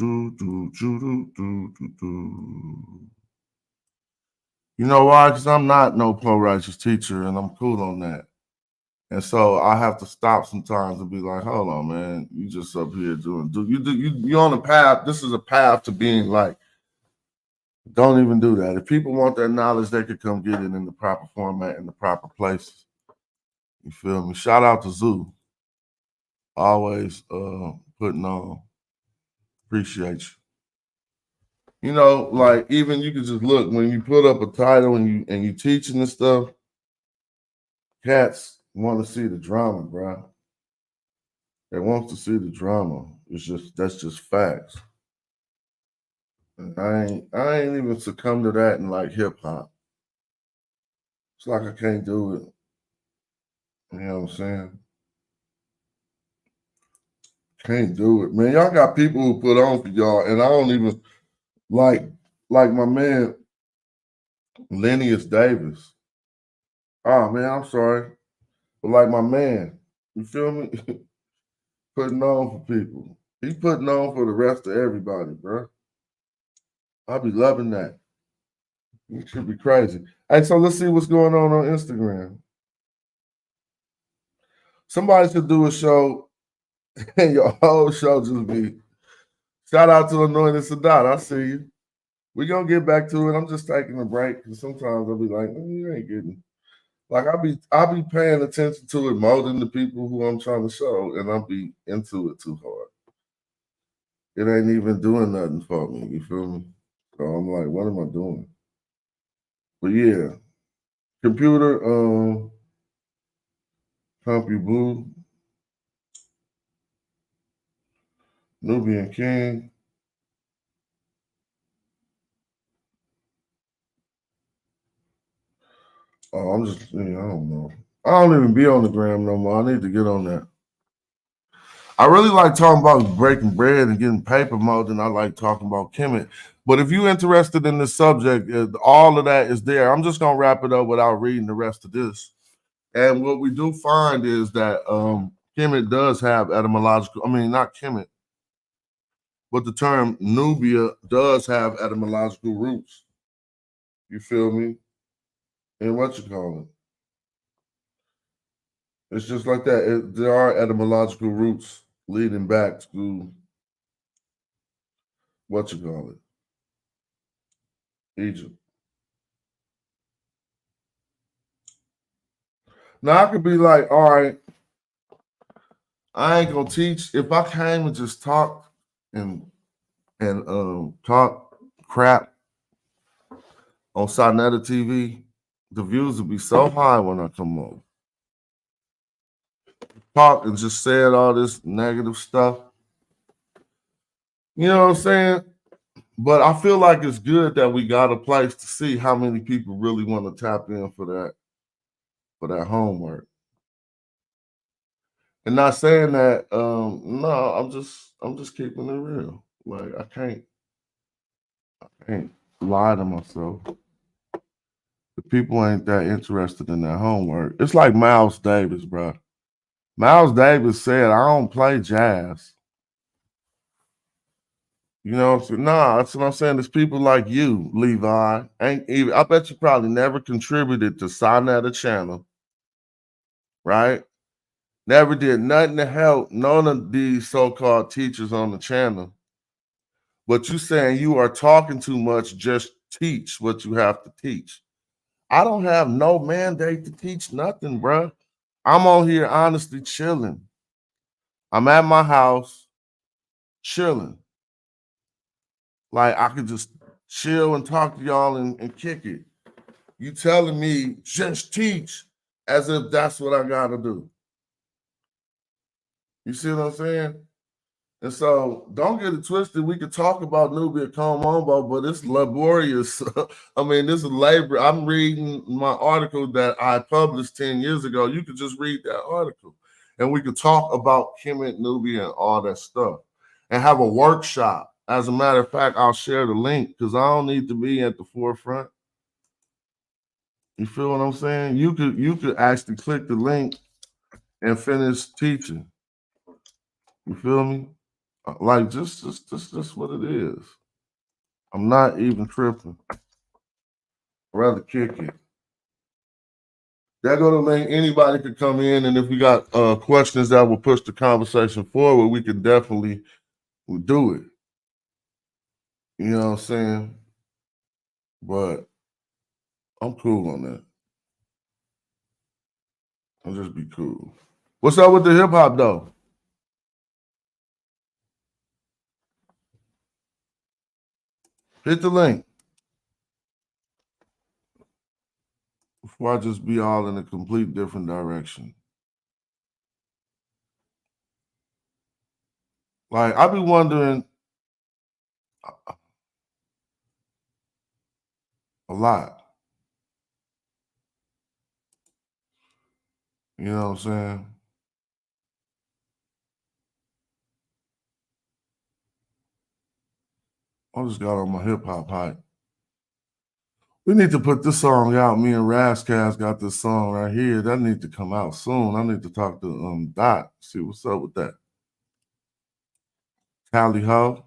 know why? Because I'm not no pro righteous teacher, and I'm cool on that. And so I have to stop sometimes and be like, hold on, man. You just up here you on a path. This is a path to being like, don't even do that. If people want that knowledge, they could come get it in the proper format in the proper places. You feel me? Shout out to Zoo. Always putting on. Appreciate you. You know, like even you can just look when you put up a title and you teaching this stuff, cats want to see the drama, bro. They want to see the drama. That's just facts. And I ain't even succumb to that in like hip hop. It's like I can't do it. You know what I'm saying? Can't do it, man. Y'all got people who put on for y'all, and I don't even like my man Lennius Davis. Oh man, I'm sorry, but like my man, you feel me? Putting on for people. He putting on for the rest of everybody, bro. I be loving that. It should be crazy. Hey, so let's see what's going on Instagram. Somebody should do a show, and your whole show just be shout out to Anointed Sadat. I see you. We're gonna get back to it. I'm just taking a break because sometimes I'll be like, you ain't getting like I'll be paying attention to it more than the people who I'm trying to show, and I'll be into it too hard. It ain't even doing nothing for me. You feel me? So I'm like, what am I doing? But yeah, computer, CompuBlue, Nubian King. Oh, I'm just, I don't know. I don't even be on the gram no more. I need to get on that. I really like talking about breaking bread and getting paper more than I like talking about Kemet. But if you're interested in this subject, all of that is there. I'm just gonna wrap it up without reading the rest of this. And what we do find is that Kemet does have etymological, I mean, not Kemet, but the term Nubia does have etymological roots. You feel me? And what you call it? It's just like that. There are etymological roots leading back to what you call it? Egypt. Now I could be like, all right, I ain't gonna teach. If I came and just talk and talk crap on Sonetta TV, the views would be so high when I come over. Talk and just said all this negative stuff. You know what I'm saying? But I feel like it's good that we got a place to see how many people really want to tap in for that homework. And not saying that, no, I'm just keeping it real. Like I can't lie to myself. The people ain't that interested in that homework. It's like Miles Davis, bro. Miles Davis said, I don't play jazz. You know what I'm saying? Nah, that's what I'm saying. There's people like you, Levi. I bet you probably never contributed to Sonetta channel, right? Never did nothing to help none of these so-called teachers on the channel. But you saying you are talking too much, just teach what you have to teach. I don't have no mandate to teach nothing, bro. I'm on here honestly chilling. I'm at my house chilling. Like I could just chill and talk to y'all and kick it. You telling me just teach as if that's what I gotta do. You see what I'm saying? And so don't get it twisted. We could talk about Nubia Ombo, but it's laborious. I mean, this is labor. I'm reading my article that I published 10 years ago. You could just read that article. And we could talk about Kemet, Nubia, and all that stuff. And have a workshop. As a matter of fact, I'll share the link because I don't need to be at the forefront. You feel what I'm saying? You could actually click the link and finish teaching. You feel me? Like just what it is. I'm not even tripping. I'd rather kick it. That go to link. Anybody could come in, and if we got questions that will push the conversation forward, we can definitely do it. You know what I'm saying? But I'm cool on that. I'll just be cool. What's up with the hip hop though? Hit the link. Before I just be all in a complete different direction. Like, I be wondering a lot. You know what I'm saying? I just got on my hip hop hype. We need to put this song out. Me and Razzcast got this song right here. That needs to come out soon. I need to talk to Dot, see what's up with that. Tally Ho.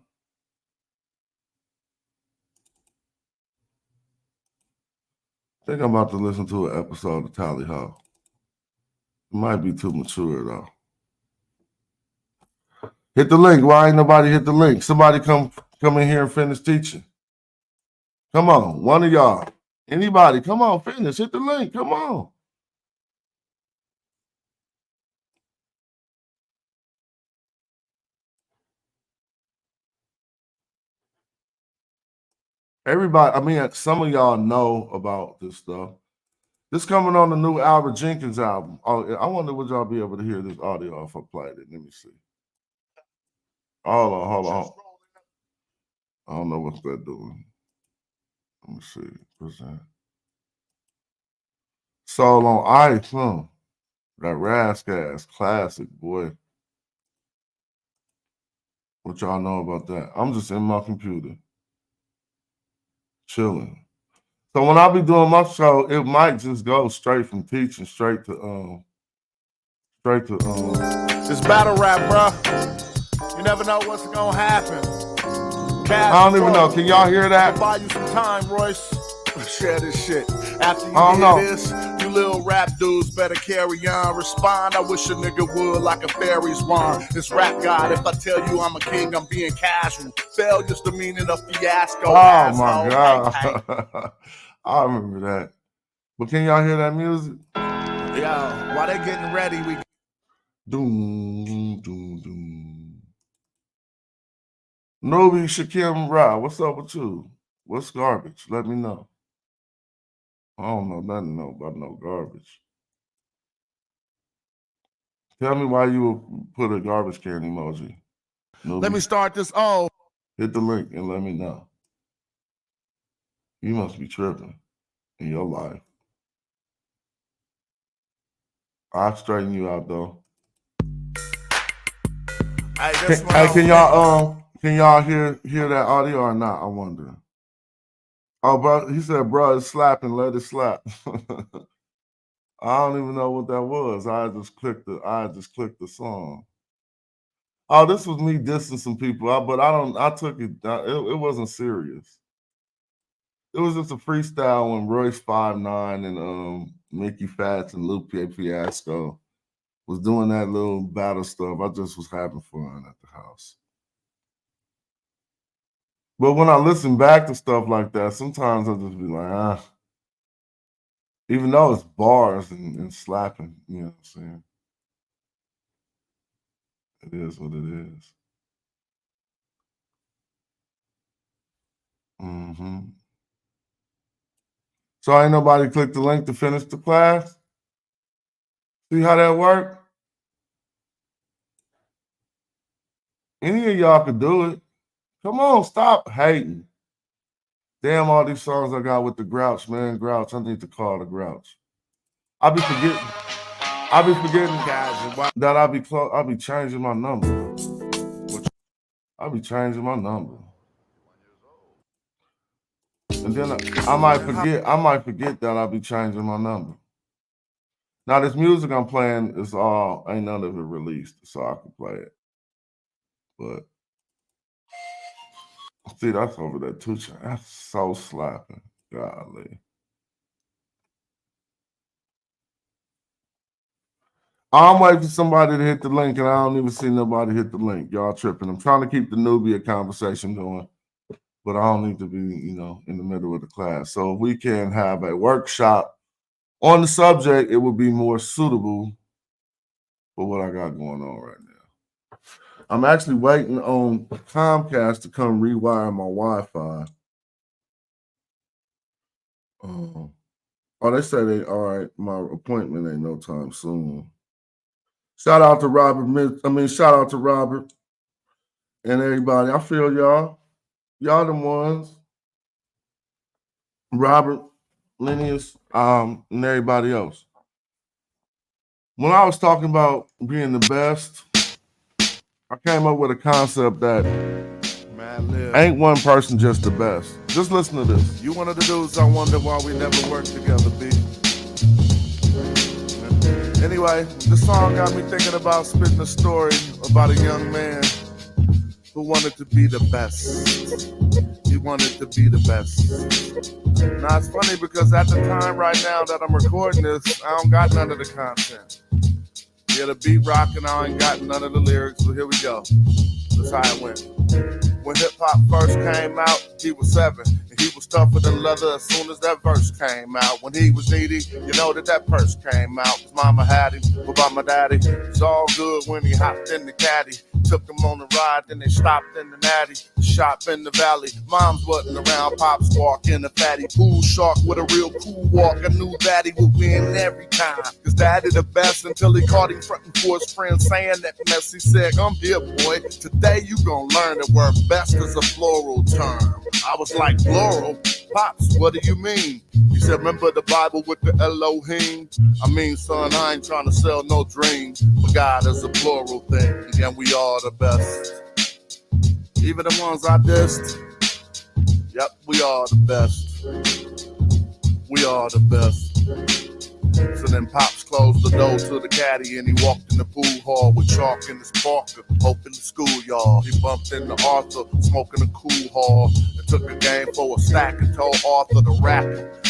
I think I'm about to listen to an episode of Tally Ho. It might be too mature though. Hit the link. Why ain't nobody hit the link? Somebody come in here and finish teaching. Come on, one of y'all. Anybody, come on, finish. Hit the link. Come on. Everybody, I mean, some of y'all know about this stuff. This coming on the new Albert Jenkins album. Oh, I wonder would y'all be able to hear this audio if I played it. Let me see. Hold on. I don't know what's that doing. Let me see. Present. Soul on Ice, huh? That Razzcast classic, boy. What y'all know about that? I'm just in my computer. Chilling. So when I be doing my show, it might just go straight from teaching straight to This battle rap, bro. You never know what's gonna happen. I don't even know. Can y'all hear that? Buy you some time, Royce. Share this shit. After you I don't know. hear this, you little rap dudes better carry on. Respond, I wish a nigga would like a fairy's wand. This rap god, if I tell you I'm a king, I'm being casual. Failure's the meaning of fiasco. Oh asshole. my God. I remember that. But can y'all hear that music? Yo, while they getting ready, we Doom, doom, doom. Nubia, Shakim, Ra, what's up with you? What's garbage? Let me know. I don't know nothing about no garbage. Tell me why you would put a garbage can emoji. Nubia. let me start this off. Hit the link and let me know. You must be tripping in your life. I'll straighten you out though. Can y'all hear that audio or not? I wonder. Oh, bro, he said, bro, it's slapping, let it slap. I don't even know what that was. I just clicked the song. Oh, this was me dissing some people, but I took it, it wasn't serious. It was just a freestyle when Royce 5'9" and Mickey Fats and Lupe Fiasco was doing that little battle stuff. I just was having fun at the house. But when I listen back to stuff like that, sometimes I'll just be like, even though it's bars and slapping, you know what I'm saying? It is what it is. Mm-hmm. So ain't nobody clicked the link to finish the class? See how that worked? Any of y'all could do it. Come on, stop hating. Damn, all these songs I got with the Grouch, man. Grouch, I need to call the Grouch. I be forgetting, guys, that I'll be changing my number. I'll be changing my number. And then I might forget that I'll be changing my number. Now this music I'm playing is ain't none of it released, so I can play it. But see, that's over there too. That's so slapping. Golly. I'm waiting for somebody to hit the link, and I don't even see nobody hit the link. Y'all tripping. I'm trying to keep the Nubia conversation going, but I don't need to be, in the middle of the class. So if we can have a workshop on the subject, it would be more suitable for what I got going on right now. I'm actually waiting on Comcast to come rewire my Wi-Fi. They say all right, my appointment ain't no time soon. Shout out to Robert. Shout out to Robert and everybody. I feel y'all. Y'all the ones. Robert, Linnaeus, and everybody else. When I was talking about being the best, I came up with a concept that ain't one person just the best. Just listen to this. You one of the dudes I wonder why we never worked together, B. Anyway, this song got me thinking about spitting a story about a young man who wanted to be the best. He wanted to be the best. Now it's funny because at the time right now that I'm recording this, I don't got none of the content. Yeah, the beat rocking, I ain't got none of the lyrics, but here we go. That's how it went. When hip-hop first came out, he was 7, and he was tougher than leather as soon as that verse came out. When he was needy, you know that purse came out. His mama had him, but by my daddy, it's all good when he hopped in the caddy. Took him on a ride, then they stopped in the natty, shop in the valley. Moms wasn't around, pops walking a fatty pool shark with a real cool walk. I knew that he would win every time, cause daddy the best until he caught him fronting for his friend saying that mess. He said, I'm here, boy, today you gon' learn the word best is a floral term. I was like, floral? Pops, what do you mean? He said, remember the Bible with the Elohim? I mean, son, I ain't trying to sell no dreams, but God is a plural thing, and we are the best. Even the ones I dissed, yep, we are the best. We are the best. So then Pops closed the door to the caddy and he walked in the pool hall with chalk in his Parker, hoping the schoolyard. He bumped into Arthur, smoking a cool hall. And took a game for a stack and told Arthur to rap.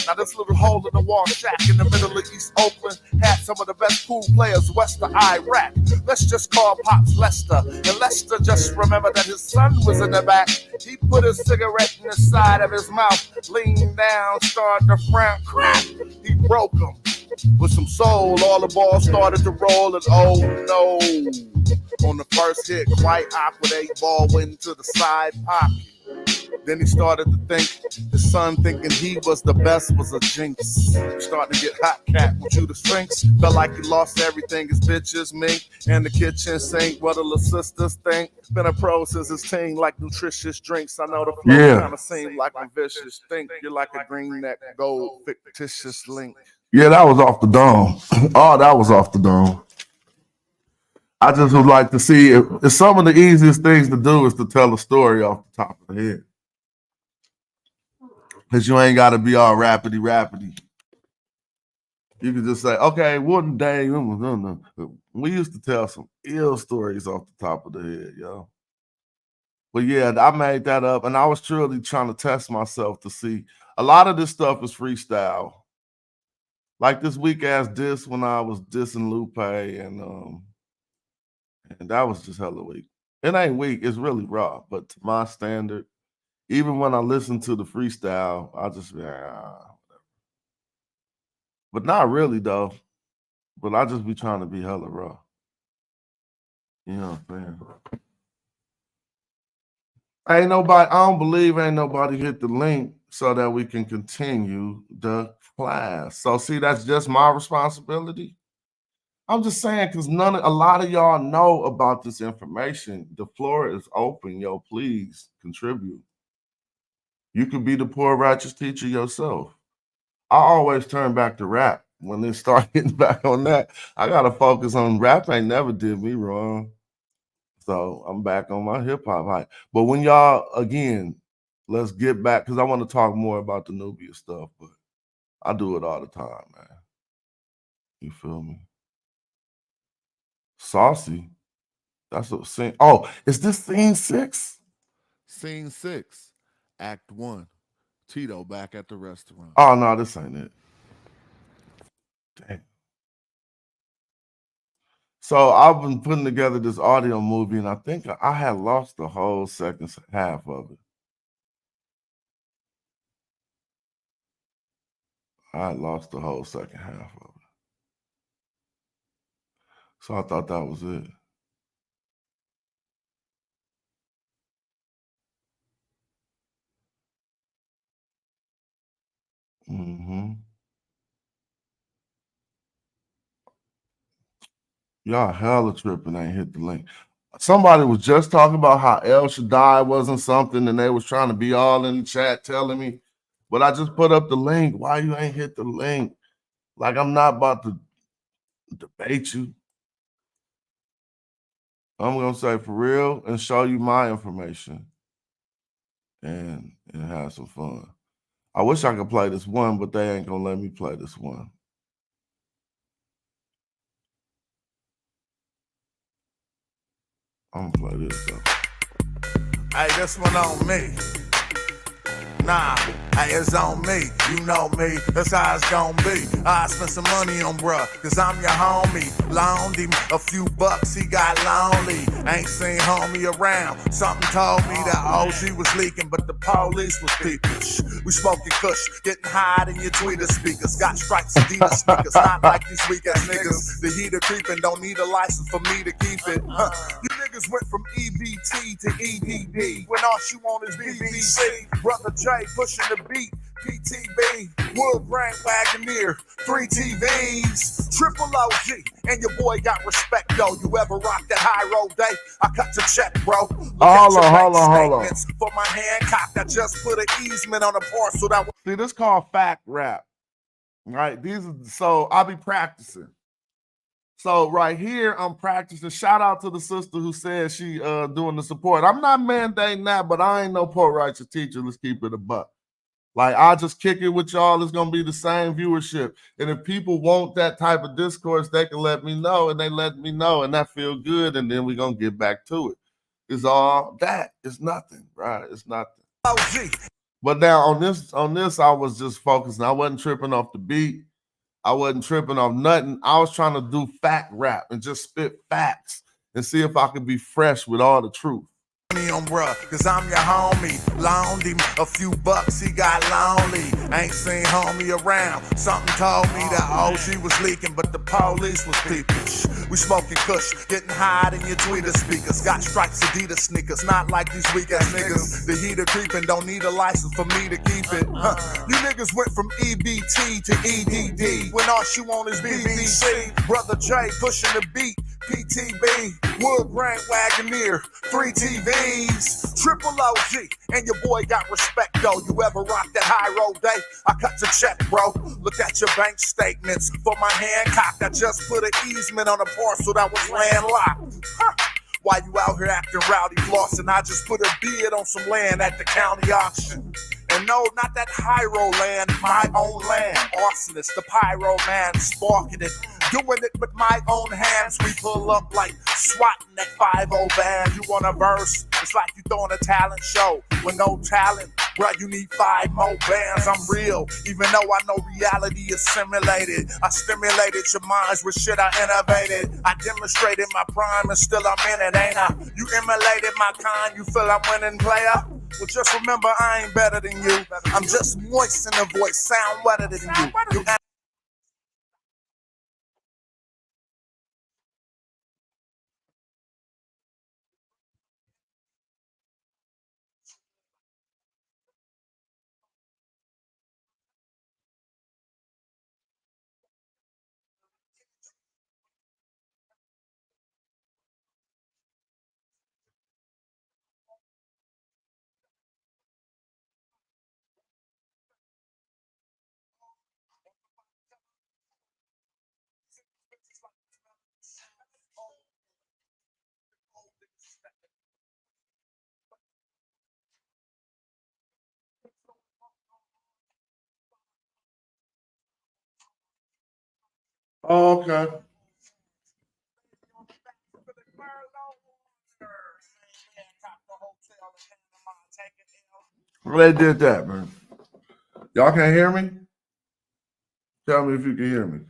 Now this little hole in the wall shack in the middle of East Oakland had some of the best pool players west of Iraq. Let's just call Pops Lester. And Lester just remember that his son was in the back. He put a cigarette in the side of his mouth, leaned down, started to frown. Crack! He broke him. With some soul, all the balls started to roll, and oh no. On the first hit, quite awkward, 8-ball went into the side pocket. Then he started to think his son thinking he was the best was a jinx. Starting to get hot cat with you the Sphinx. Felt like he lost everything, his bitches mink and the kitchen sink. What the little sisters think. Been a pro since his teen, like nutritious drinks. I know the flow kind of seem like a vicious think. You're like a green neck gold fictitious link. Yeah, that was off the dome. Oh, that was off the dome. I just would like to see if some of the easiest things to do is to tell a story off the top of the head. Because you ain't got to be all rapidy. You can just say, okay, one day, we used to tell some ill stories off the top of the head, yo. But yeah, I made that up, and I was truly trying to test myself to see. A lot of this stuff is freestyle. Like this weak ass diss when I was dissing Lupe, and that was just hella weak. It ain't weak, it's really raw. But to my standard, even when I listen to the freestyle, I just whatever. But not really though. But I just be trying to be hella raw. You know what I'm saying? I don't believe ain't nobody hit the link so that we can continue the class. So see, that's just my responsibility. I'm just saying because a lot of y'all know about this information. The floor is open, yo. Please contribute. You could be the poor righteous teacher yourself. I always turn back to rap when they start getting back on that. I gotta focus on rap. Ain't never did me wrong. So I'm back on my hip hop hype. But when y'all again, let's get back because I want to talk more about the Nubia stuff, but I do it all the time, man. You feel me? Saucy. That's what scene. Oh, is this scene 6? Scene 6, Act 1. Tito back at the restaurant. Oh no, this ain't it. Dang. So I've been putting together this audio movie, and I think I had lost the whole second half of it. I had lost the whole second half of it. So I thought that was it. Mm-hmm. Y'all hella tripping ain't hit the link. Somebody was just talking about how El Shaddai wasn't something, and they was trying to be all in the chat telling me, but I just put up the link. Why you ain't hit the link? Like I'm not about to debate you. I'm gonna say for real and show you my information and have some fun. I wish I could play this one, but they ain't gonna let me play this one. I'm gonna play this though. Hey, this one on me. Nah, hey, it's on me. You know me, that's how it's gon' be. I spent some money on bruh, cause I'm your homie. Loaned him a few bucks, he got lonely. Ain't seen homie around. Something told me that OG was leaking, but the police was peeping. We smoking kush, getting high in your tweeter speakers. Got stripes Adidas sneakers, not like these weak ass niggas. The heater creeping, don't need a license for me to keep it. You niggas went from EBT to EDD when all she want is BBC. Brother J pushing the beat, PTB, Wood Grain Wagoneer, 3 TVs, Triple OG, and your boy got respect though. You ever rock that high road day? I cut the check, bro. Hold on. For my Hancock, I just put an easement on a parcel that was. See, this called fact rap, right? So I'll be practicing. So right here, I'm practicing. Shout out to the sister who said she doing the support. I'm not mandating that, but I ain't no poor righteous teacher. Let's keep it a buck. Like, I'll just kick it with y'all. It's going to be the same viewership. And if people want that type of discourse, they can let me know, and they let me know, and that feel good, and then we're going to get back to it. It's all that. It's nothing, right? It's nothing. OG. But now on this, I was just focusing. I wasn't tripping off the beat. I wasn't tripping off nothing. I was trying to do fact rap and just spit facts and see if I could be fresh with all the truth. On bruh, cause I'm your homie. Loaned him a few bucks, he got lonely. Ain't seen homie around. Something told me that OG was leaking, but the police was peeping. We smoking kush, getting high in your tweeter speakers. Got stripes Adidas sneakers, not like these weak ass niggas. The heater creeping, don't need a license for me to keep it. You niggas went from EBT to EDD when all she want is BBC. Brother J pushing the beat. PTB, wood grain Wagoneer, 3 TVs, triple OG, and your boy got respect though. You ever rock that high road day? I cut your check, bro. Look at your bank statements for my Hancock. I just put an easement on a parcel that was landlocked. Why you out here acting rowdy, flossing? I just put a bid on some land at the county auction. And no, not that high road land, my own land. Arsonist, the pyro man, sparking it. Doing it with my own hands. We pull up like swatting that 5-0 band. You want a verse? It's like you throwing a talent show with no talent. Bruh, you need 5 more bands. I'm real, even though I know reality is simulated. I stimulated your minds with shit I innovated. I demonstrated my prime and still I'm in it, ain't I? You emulated my kind, you feel I'm winning, player? Well, just remember I ain't better than you. I'm just moist in the voice, sound wetter than you. Oh, okay. Well, they did that, man. Y'all can't hear me? Tell me if you can hear me.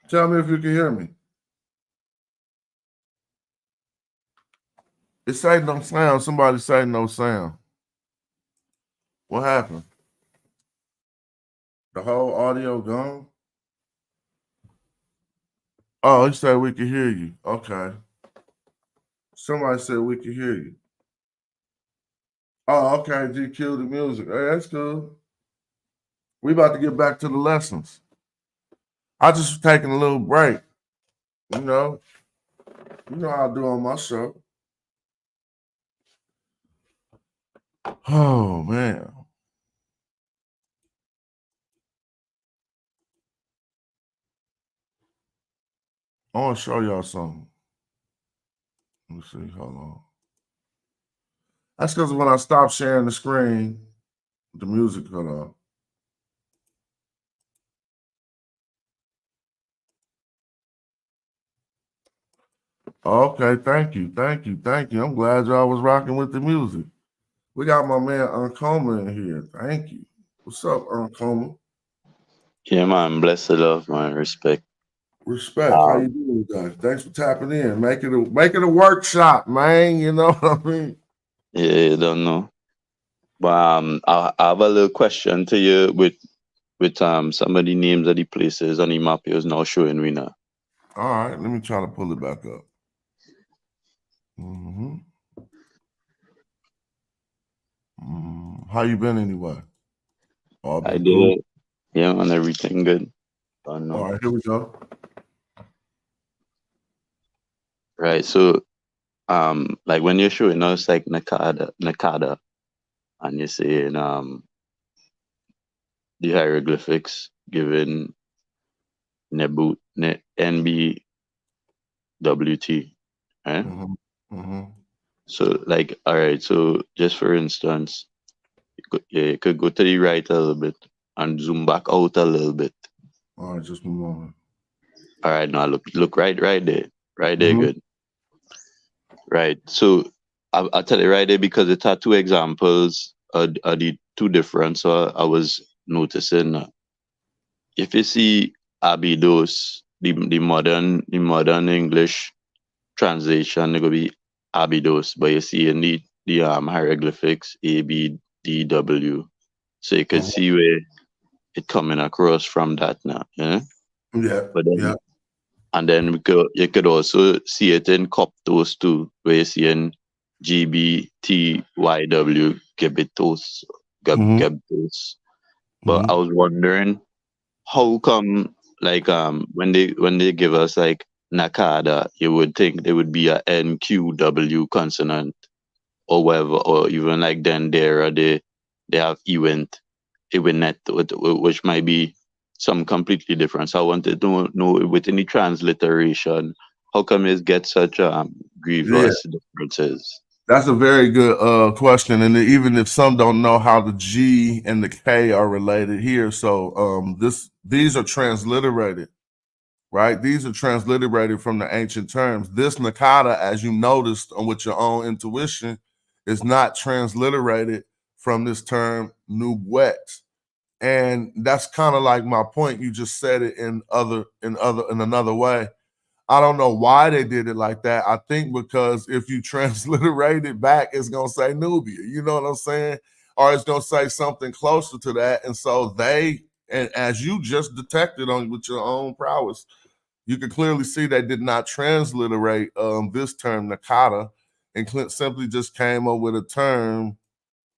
Tell me if you can hear me. It say no sound. Somebody say no sound. What happened? The whole audio gone? Oh, he said we can hear you. Okay. Somebody said we can hear you. Oh, okay. GQ the music. Hey, that's cool. We about to get back to the lessons. I just was taking a little break. You know how I do on my show. Oh man. I want to show y'all something. Let me see. Hold on. That's because when I stopped sharing the screen, the music cut off. Okay, thank you. I'm glad y'all was rocking with the music. We got my man Uncoma in here. Thank you. What's up, Uncoma? Yeah, man. Bless the love, man. Respect. Respect. How you doing, guys? Thanks for tapping in. Make it a workshop, man. You know what I mean? Yeah, you don't know. But I have a little question to you with some of the names of the places on the map is now showing me now. All right, let me try to pull it back up. How you been anyway? All been cool? Yeah, man, everything good. All right, here we go. Right, so like when you're showing us like Nakada, and you're saying the hieroglyphics given NBWT, right? So like, all right, so just for instance, you could go to the right a little bit and zoom back out a little bit. All right, just a moment. All right, now look right there. Right there, Mhm. good. Right. So I'll tell you right there because it are two examples are the two different. So I was noticing if you see Abydos, the modern English translation, it will be Abydos, but you see in the hieroglyphics ABDW. So you can Mhm. see where it coming across from that now. Yeah. Yeah, But yeah. then and then you could also see it in Coptos too, where you see in GBTYW Gebitos Hmm. Gebtos. But I Hmm. was wondering how come like when they give us like Nakada, you would think there would be a NQW consonant or whatever, or even like Dendera, they have event which might be some completely different. So I wanted to know with any transliteration, how come it gets such Yeah, grievous differences? that's a very good question. And even if some don't know how the G and the K are related here, so these are transliterated, right? These are transliterated from the ancient terms. This Nakata, as you noticed on with your own intuition, is not transliterated from this term Nubwet. And that's kind of like my point. You just said it in another way. I don't know why they did it like that. I think because if you transliterate it back, it's gonna say Nubia. You know what I'm saying? Or it's gonna say something closer to that. And so and as you just detected on with your own prowess, you can clearly see they did not transliterate this term Nakata, and simply just came up with a term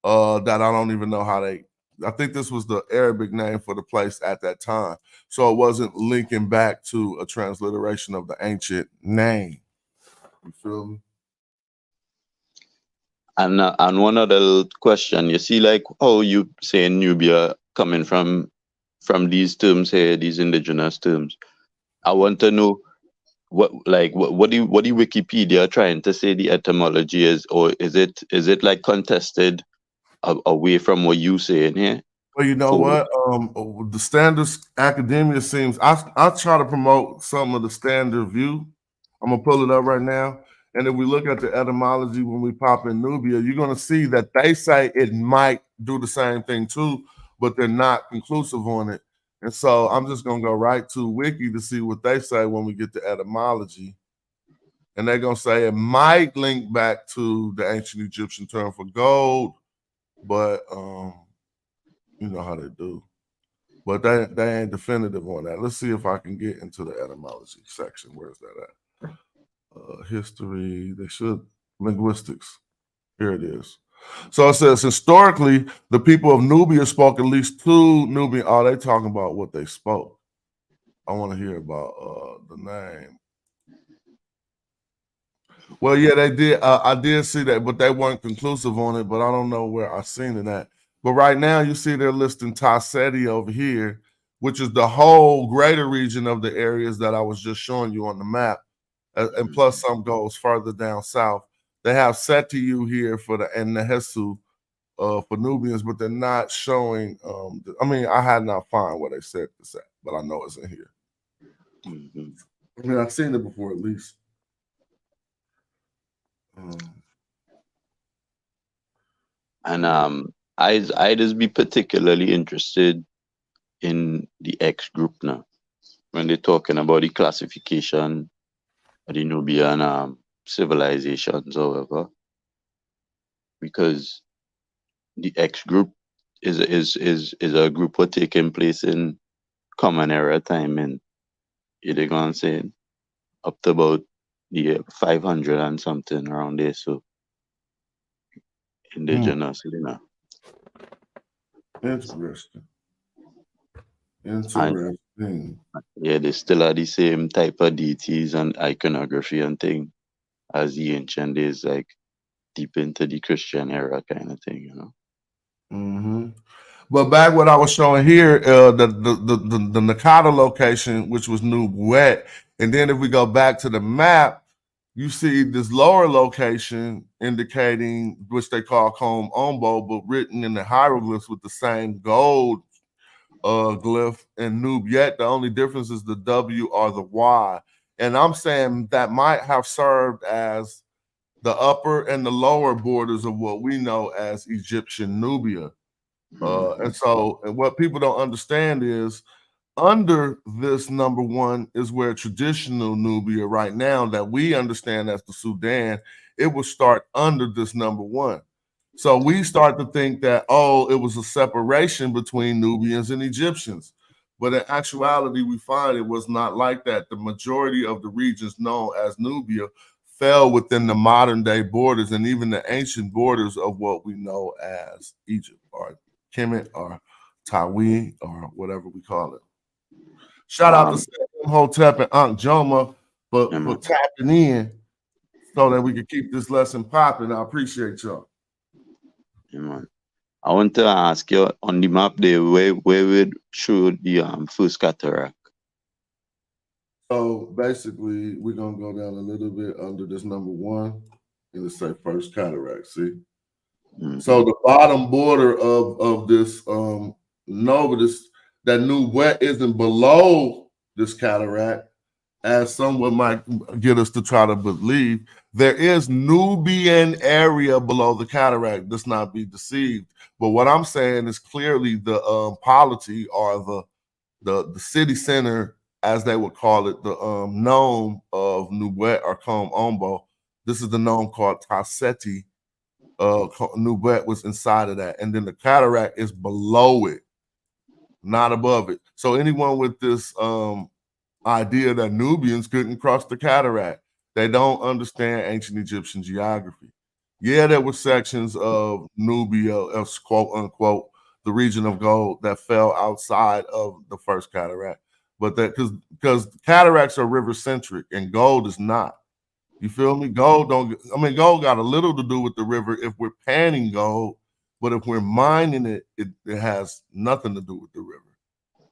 that I don't even know how they. I think this was the Arabic name for the place at that time, so it wasn't linking back to a transliteration of the ancient name. You feel me? And one other question, you see, like how you say Nubia coming from these terms here, these indigenous terms. I want to know what the Wikipedia trying to say the etymology is, or is it like contested away from what you say in here? Well, you know For what? The standards academia seems. I try to promote some of the standard view. I'm gonna pull it up right now, and if we look at the etymology when we pop in Nubia, you're gonna see that they say it might do the same thing too, but they're not conclusive on it. And so I'm just gonna go right to Wiki to see what they say when we get to etymology, and they're gonna say it might link back to the ancient Egyptian term for gold, but you know how they do. But they ain't definitive on that. Let's see if I can get into the etymology section. Where's that at? History. They should linguistics. Here it is. So it says historically, the people of Nubia spoke at least two Nubian. Oh, they talking about what they spoke. I want to hear about the name. Well, yeah, they did. I did see that, but they weren't conclusive on it. But I don't know where I seen it at. But right now, you see they're listing Seti over here, which is the whole greater region of the areas that I was just showing you on the map, and plus some goes further down south. They have Seti here for the and Nehesu for Nubians, but they're not showing. I mean, I had not found where they said this at, but I know it's in here. Mhm. I mean, I've seen it before at least. Um, And I just be particularly interested in the X group now when they're talking about the classification of the Nubian civilizations, however, because the X group is a group what taking place in common era time and they're gonna say up to about the 500 and something around there. So hmm, indigenous, interesting. and Interesting. yeah, they still are the same type of deities and iconography and thing as the ancient days, like deep into the Christian era kind of thing. Hmm. But back what I was showing here, the Nakata location, which was New Wet, and then if we go back to the map, you see this lower location indicating which they call Combe Ombo, but written in the hieroglyphs with the same gold glyph in Nubia. The only difference is the W or the Y. And I'm saying that might have served as the upper and the lower borders of what we know as Egyptian Nubia. And what people don't understand is under this number one is where traditional Nubia right now that we understand as the Sudan, it will start under this number one. So we start to think that, oh, it was a separation between Nubians and Egyptians. But in actuality, we find it was not like that. The majority of the regions known as Nubia fell within the modern day borders and even the ancient borders of what we know as Egypt or Kemet or Tawi or whatever we call it. Shout out to Seti Hotep and Aunt Joma for tapping in so that we can keep this lesson popping. I appreciate y'all. Yeah, man. I want to ask you on the map there, where would show the first cataract? So basically, we're gonna go down a little bit under this number one, and it say first cataract. See, so the bottom border of this that new wet isn't below this cataract, as someone might get us to try to believe. There is Nubian area below the cataract. Let's not be deceived. But what I'm saying is clearly the polity or the city center, as they would call it, the nome of Nubet or Combe Ombo. This is the nome called Seti. Nubet was inside of that. And then the cataract is below it, not above it. So anyone with this idea that Nubians couldn't cross the cataract, they don't understand ancient Egyptian geography. Yeah, there were sections of Nubia, of quote unquote, the region of gold that fell outside of the first cataract. But that because cataracts are river centric and gold is not. You feel me? Gold got a little to do with the river if we're panning gold, but if we're mining it, it has nothing to do with the river.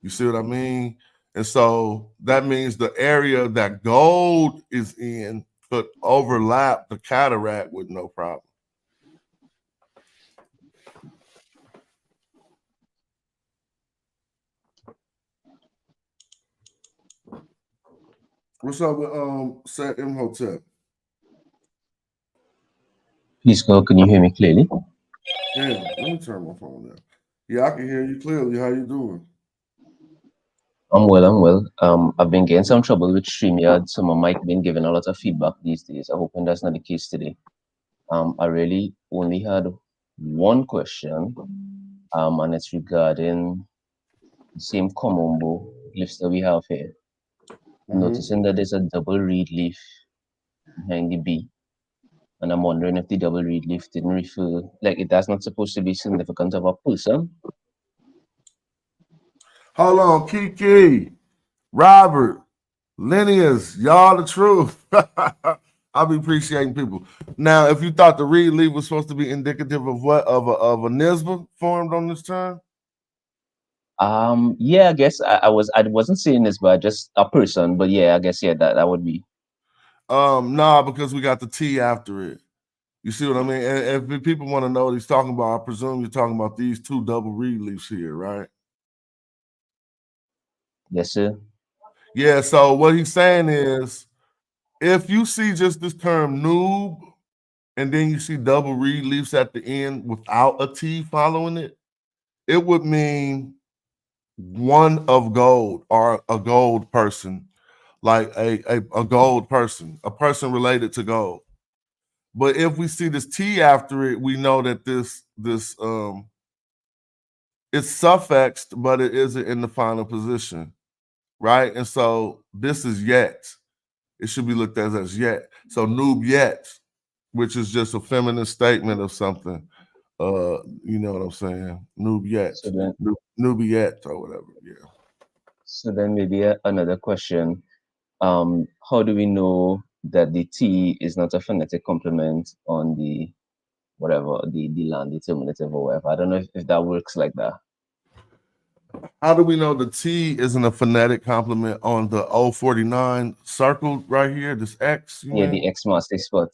You see what I mean? And so that means the area that gold is in could overlap the cataract with no problem. What's up with Seti Hotep? Please go. Can you hear me clearly? Yeah, let me turn my phone down. Yeah, I can hear you clearly. How you doing? I'm well. I've been getting some trouble with StreamYard. So my mic been giving a lot of feedback these days. I'm hoping that's not the case today. I really only had one question, and it's regarding the same Ombo glyphs that we have here. Noticing that there's a double reed leaf behind the B. And I'm wondering if the double reed leaf didn't refer, like that's not supposed to be significant of a person. Hold on, Kiki, Robert, Linneas, y'all the truth. I'll be appreciating people. Now, if you thought the reed leaf was supposed to be indicative of what of a nisba formed on this term? Yeah, I guess I wasn't saying this, but just a person. But yeah, I guess that would be. Nah, because we got the T after it. You see what I mean? And if people want to know what he's talking about, I presume you're talking about these two double reed leaves here, right? Yes, sir. Yeah, so what he's saying is if you see just this term noob and then you see double reed leaves at the end without a T following it, it would mean one of gold or a gold person, like a gold person, a person related to gold. But if we see this T after it, we know that this it's suffixed, but it isn't in the final position, right? And so this is yet. It should be looked at as yet. So noob yet, which is just a feminine statement of something. You know what I'm saying? Noob yet, So then, newbie yet, or whatever. Yeah. So then maybe another question. How do we know that the T is not a phonetic complement on the whatever the land determinative or whatever? I don't know if that works like that. How do we know the T isn't a phonetic complement on the 049 circle right here? This X? The X marks the spot.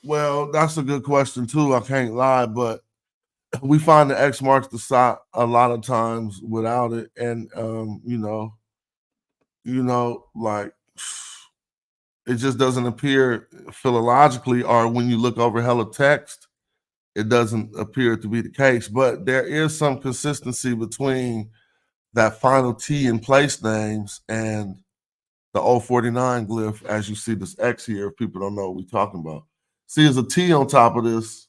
Well, that's a good question too. I can't lie, but we find the X marks the spot a lot of times without it, and like it just doesn't appear philologically, or when you look over hella text, it doesn't appear to be the case. But there is some consistency between that final T in place names and the 049 glyph, as you see this X here, if people don't know what we're talking about. See, there's a T on top of this,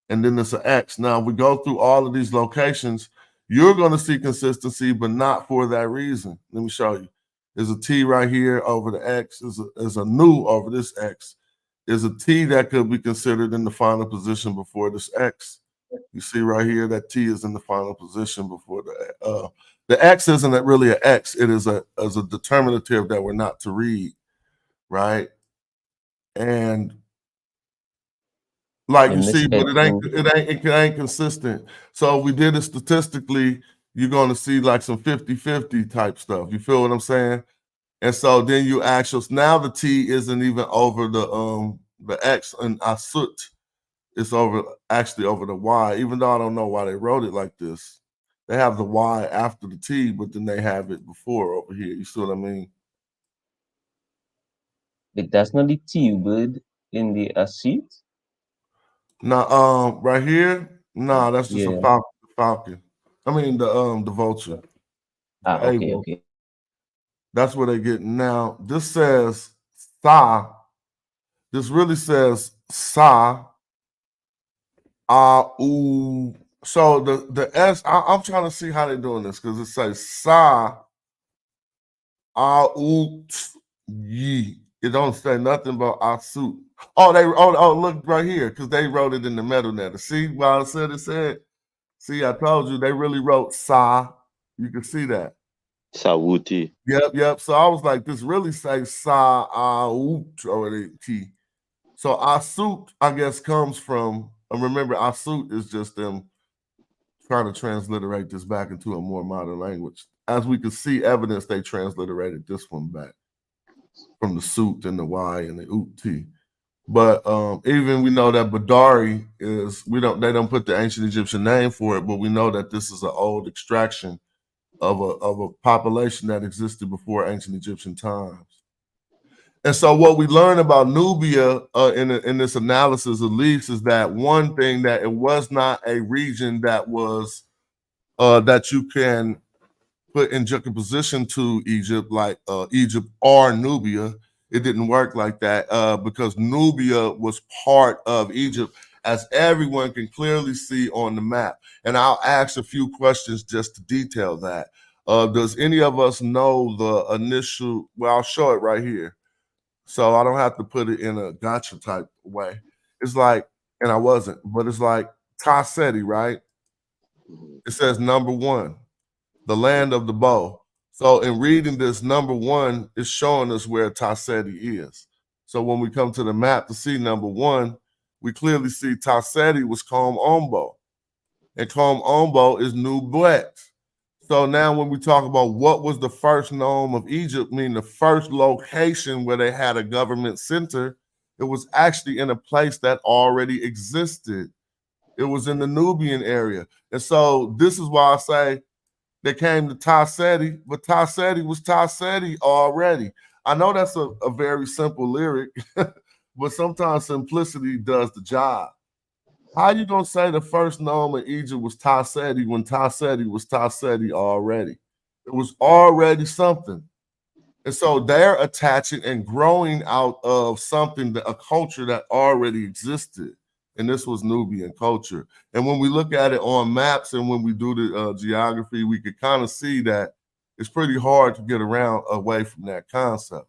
and then there's an X. Now, if we go through all of these locations, you're going to see consistency, but not for that reason. Let me show you. There's a T right here over the X. There's a nu over this X. There's a T that could be considered in the final position before this X. You see right here, that T is in the final position before the X isn't really an X. It is a determinative that we're not to read, right? And like you see, but it ain't consistent. So we did it statistically, you're going to see like some 50-50 type stuff. You feel what I'm saying? And so then you actually, now the T isn't even over the X and asut. It's actually over the Y, even though I don't know why they wrote it like this. They have the Y after the T, but then they have it before over here. You see what I mean? Like that's not the T bird in the asut? No, right here, no, that's just a falcon. I mean the vulture. Okay. That's where they get now. This says sa. This really says sa. So the S. I'm trying to see how they're doing this because it says sa. Yi. It don't say nothing about asut. Look right here because they wrote it in the metal letter. See why I said it said. See, I told you they really wrote sa. You can see that. Sawuti. Yep. So I was like, this really says sa or the T. So asut, I guess, comes from. Remember, asut is just them trying to transliterate this back into a more modern language. As we could see evidence, they transliterated this one back from the suit and the Y and the oot T. But even we know that Badari is they don't put the ancient Egyptian name for it, but we know that this is an old extraction of a population that existed before ancient Egyptian times. And so what we learn about Nubia in this analysis at least is that one thing, that it was not a region that was that you can put in juxtaposition to Egypt, like Egypt or Nubia. It didn't work like that because Nubia was part of Egypt, as everyone can clearly see on the map. And I'll ask a few questions just to detail that. Does any of us know the initial? Well, I'll show it right here, so I don't have to put it in a gotcha type way. It's like, and I wasn't, but it's like Seti, right? It says number 1. The land of the bow. So in reading this, number 1 is showing us where Seti is. So when we come to the map to see number 1, we clearly see Seti was Combe Ombo. And Combe Ombo is Nubet. So now when we talk about what was the first nome of Egypt, meaning the first location where they had a government center, it was actually in a place that already existed. It was in the Nubian area. And so this is why I say they came to Seti, but Seti was Seti already. I know that's a very simple lyric, but sometimes simplicity does the job. How you gonna say the first nome in Egypt was Seti when Seti was Seti already? It was already something. And so they're attaching and growing out of something, a culture that already existed. And this was Nubian culture. And when we look at it on maps and when we do the geography, we could kind of see that it's pretty hard to get around away from that concept.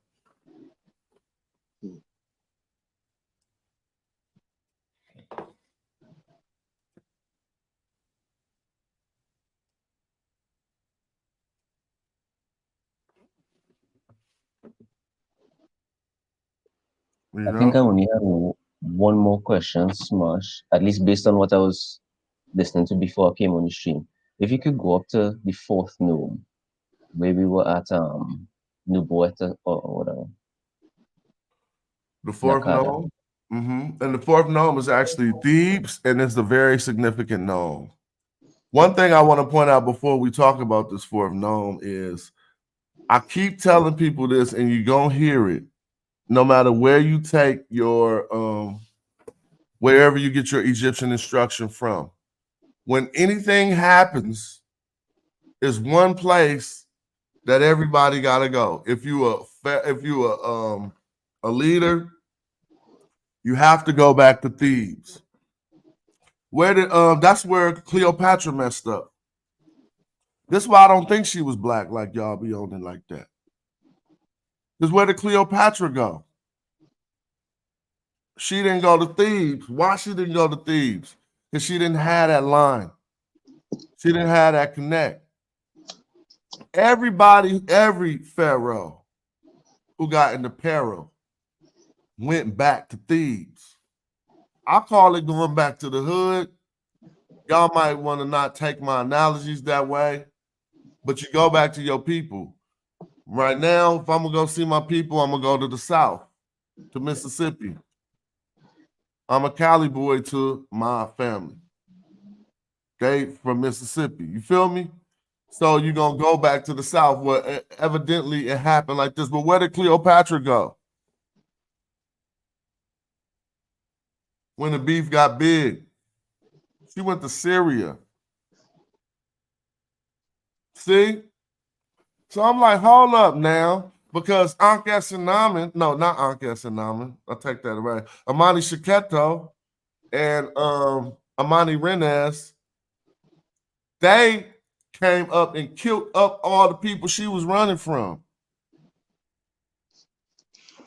I think I only had one more question, Smash, at least based on what I was listening to before I came on the stream. If you could go up to the 4th nome, where we were at Nubueta or whatever. The 4th nome? And the fourth nome is actually Thebes, and it's a very significant nome. One thing I want to point out before we talk about this fourth nome is I keep telling people this, and you're going to hear it no matter where you take your, wherever you get your Egyptian instruction from. When anything happens, is one place that everybody got to go. If you a leader, you have to go back to Thebes. Where did that's where Cleopatra messed up. This is why I don't think she was black like y'all be on it like that. This is where did Cleopatra go? She didn't go to Thebes. Why she didn't go to Thebes? Because she didn't have that line. She didn't have that connect. Everybody, every pharaoh who got into peril went back to Thebes. I call it going back to the hood. Y'all might want to not take my analogies that way, but you go back to your people. Right now, if I'm going to go see my people, I'm going to go to the South, to Mississippi. I'm a Cali boy to my family. They from Mississippi. You feel me? So you're going to go back to the South where evidently it happened like this. But where did Cleopatra go? When the beef got big. She went to Syria. See? So I'm like, hold up now. Because Ankh Sinaman, no, not Ankh Sinaman. I'll take that away. Amani Shiketo and Amani Renez, they came up and killed up all the people she was running from.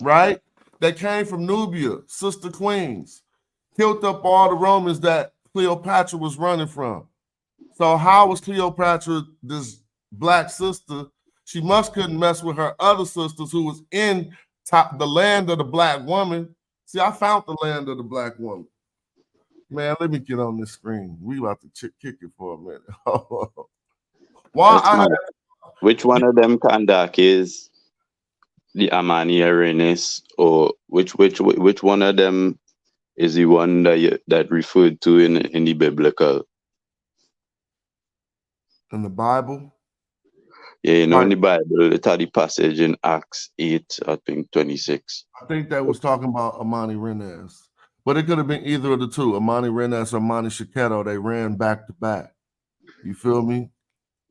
Right? They came from Nubia, sister queens, killed up all the Romans that Cleopatra was running from. So how was Cleopatra this black sister? She must couldn't mess with her other sisters who was in the land of the black woman. See, I found the land of the black woman. Man, let me get on this screen. We about to kick it for a minute. Which one of them Kandak is the Amani Arenas, or which one of them is the one that referred to in the biblical? In the Bible? Yeah, you know, in the Bible, it's the passage in Acts 8, I think 26. I think that was talking about Amani Renez. But it could have been either of the two, Amani Renez or Amani Shiketo. They ran back to back. You feel me?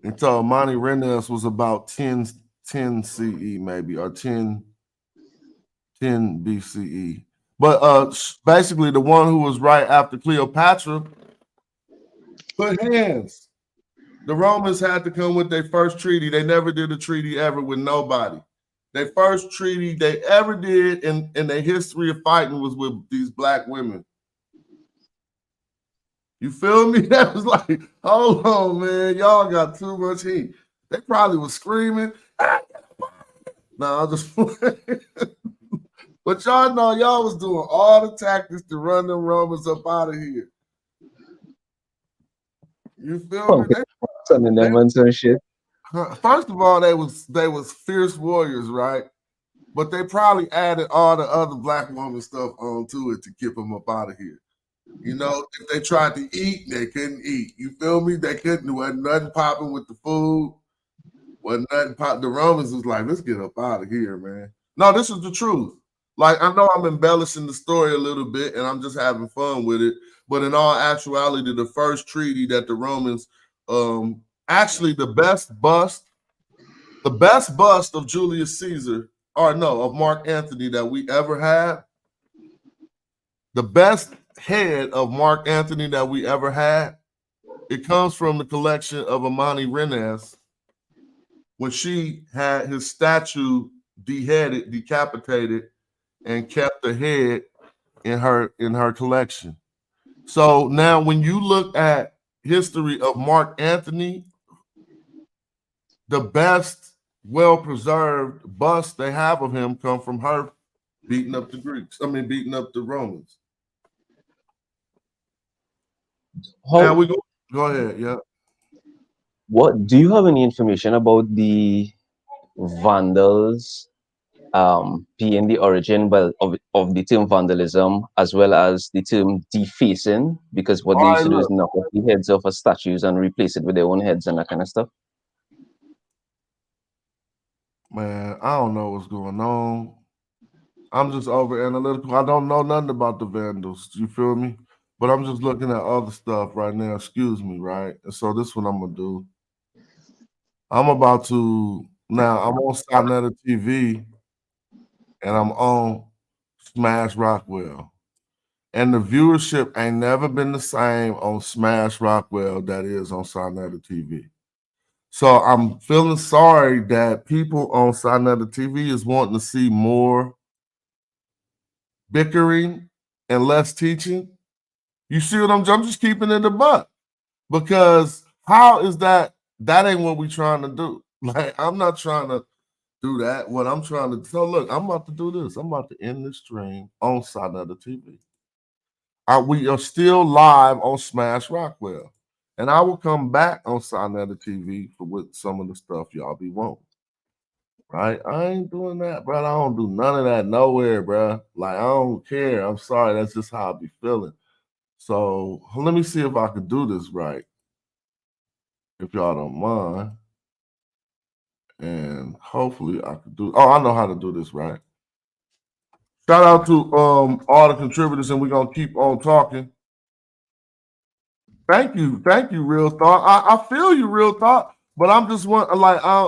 And so Amani Renez was about 10 CE maybe, or 10 BCE. But basically the one who was right after Cleopatra put hands. The Romans had to come with their first treaty. They never did a treaty ever with nobody. Their first treaty they ever did in their history of fighting was with these black women. You feel me? That was like, hold on, man. Y'all got too much heat. They probably was screaming. No, I'm just playing. But y'all know y'all was doing all the tactics to run them Romans up out of here. You feel me? Sending them on some shit. First of all, they was fierce warriors, right? But they probably added all the other black woman stuff onto it to keep them up out of here. You know, if they tried to eat, they couldn't eat. You feel me? They couldn't. There wasn't nothing popping with the food. Wasn't nothing pop. The Romans was like, let's get up out of here, man. No, this is the truth. Like, I know I'm embellishing the story a little bit and I'm just having fun with it. But in all actuality, the first treaty that the Romans, actually the best bust of Julius Caesar, or no, of Mark Antony that we ever had, the best head of Mark Antony that we ever had, it comes from the collection of Amani Renez when she had his statue decapitated, and kept the head in her collection. So now when you look at history of Mark Antony, the best well-preserved bust they have of him come from her beating up the Romans. Now we go ahead, yeah. What do you have any information about the Vandals being the origin, well, of the term vandalism, as well as the term defacing, because what All they right, used to do is look, knock off the heads of statues and replace it with their own heads and that kind of stuff. man, I don't know what's going on. I'm just over analytical. I don't know nothing about the Vandals. You feel me? But I'm just looking at other stuff right now. Excuse me, right? And so this is what I'm gonna do. I'm about to now. I'm on Sonetta TV and I'm on Smash Rockwell. And the viewership ain't never been the same on Smash Rockwell that is on Sonetta TV. So I'm feeling sorry that people on Sonetta TV is wanting to see more bickering and less teaching. You see what I'm just keeping it a buck. Because how is that? That ain't what we trying to do. Like, I'm not trying to do that. What I'm trying to so look, I'm about to do this. I'm about to end this stream on Sonetta TV. We are still live on Smash Rockwell. And I will come back on Sonetta TV for with some of the stuff y'all be wanting. Right? I ain't doing that, bro. I don't do none of that nowhere, bro. Like, I don't care. I'm sorry. That's just how I be feeling. So let me see if I could do this right. If y'all don't mind. And hopefully I could do. Oh, I know how to do this right. Shout out to all the contributors, and we're gonna keep on talking. Thank you, Real Thought. I feel you, Real Thought. But I'm just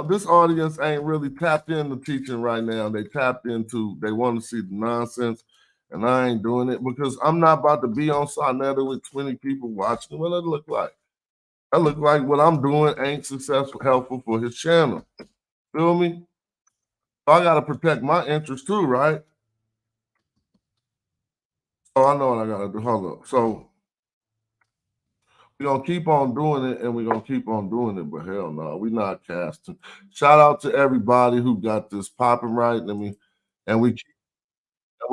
this audience ain't really tapped into teaching right now. They tapped into, they want to see the nonsense, and I ain't doing it because I'm not about to be on Sonetta with 20 people watching. What it look like? That look like what I'm doing ain't successful, helpful for his channel. Feel me? So I gotta protect my interest too, right? Oh, I know what I gotta do. Hold up. So we're gonna keep on doing it and we're gonna keep on doing it, but hell no, we're not casting. Shout out to everybody who got this popping right. We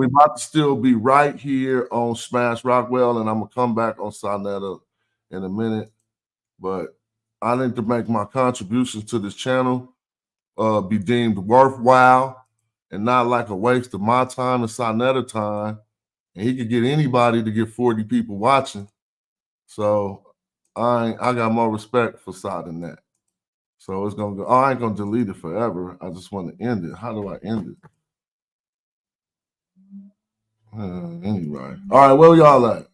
about to still be right here on Smash Rockwell, and I'm gonna come back on Sonetta in a minute. But I need to make my contributions to this channel be deemed worthwhile and not like a waste of my time and Sonetta time. And he could get anybody to get 40 people watching. So I got more respect for Sod than that. So it's gonna go. Oh, I ain't gonna delete it forever. I just want to end it. How do I end it? Anyway. All right, where y'all at?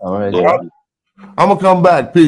All right. Yeah. I'm gonna come back. Peace.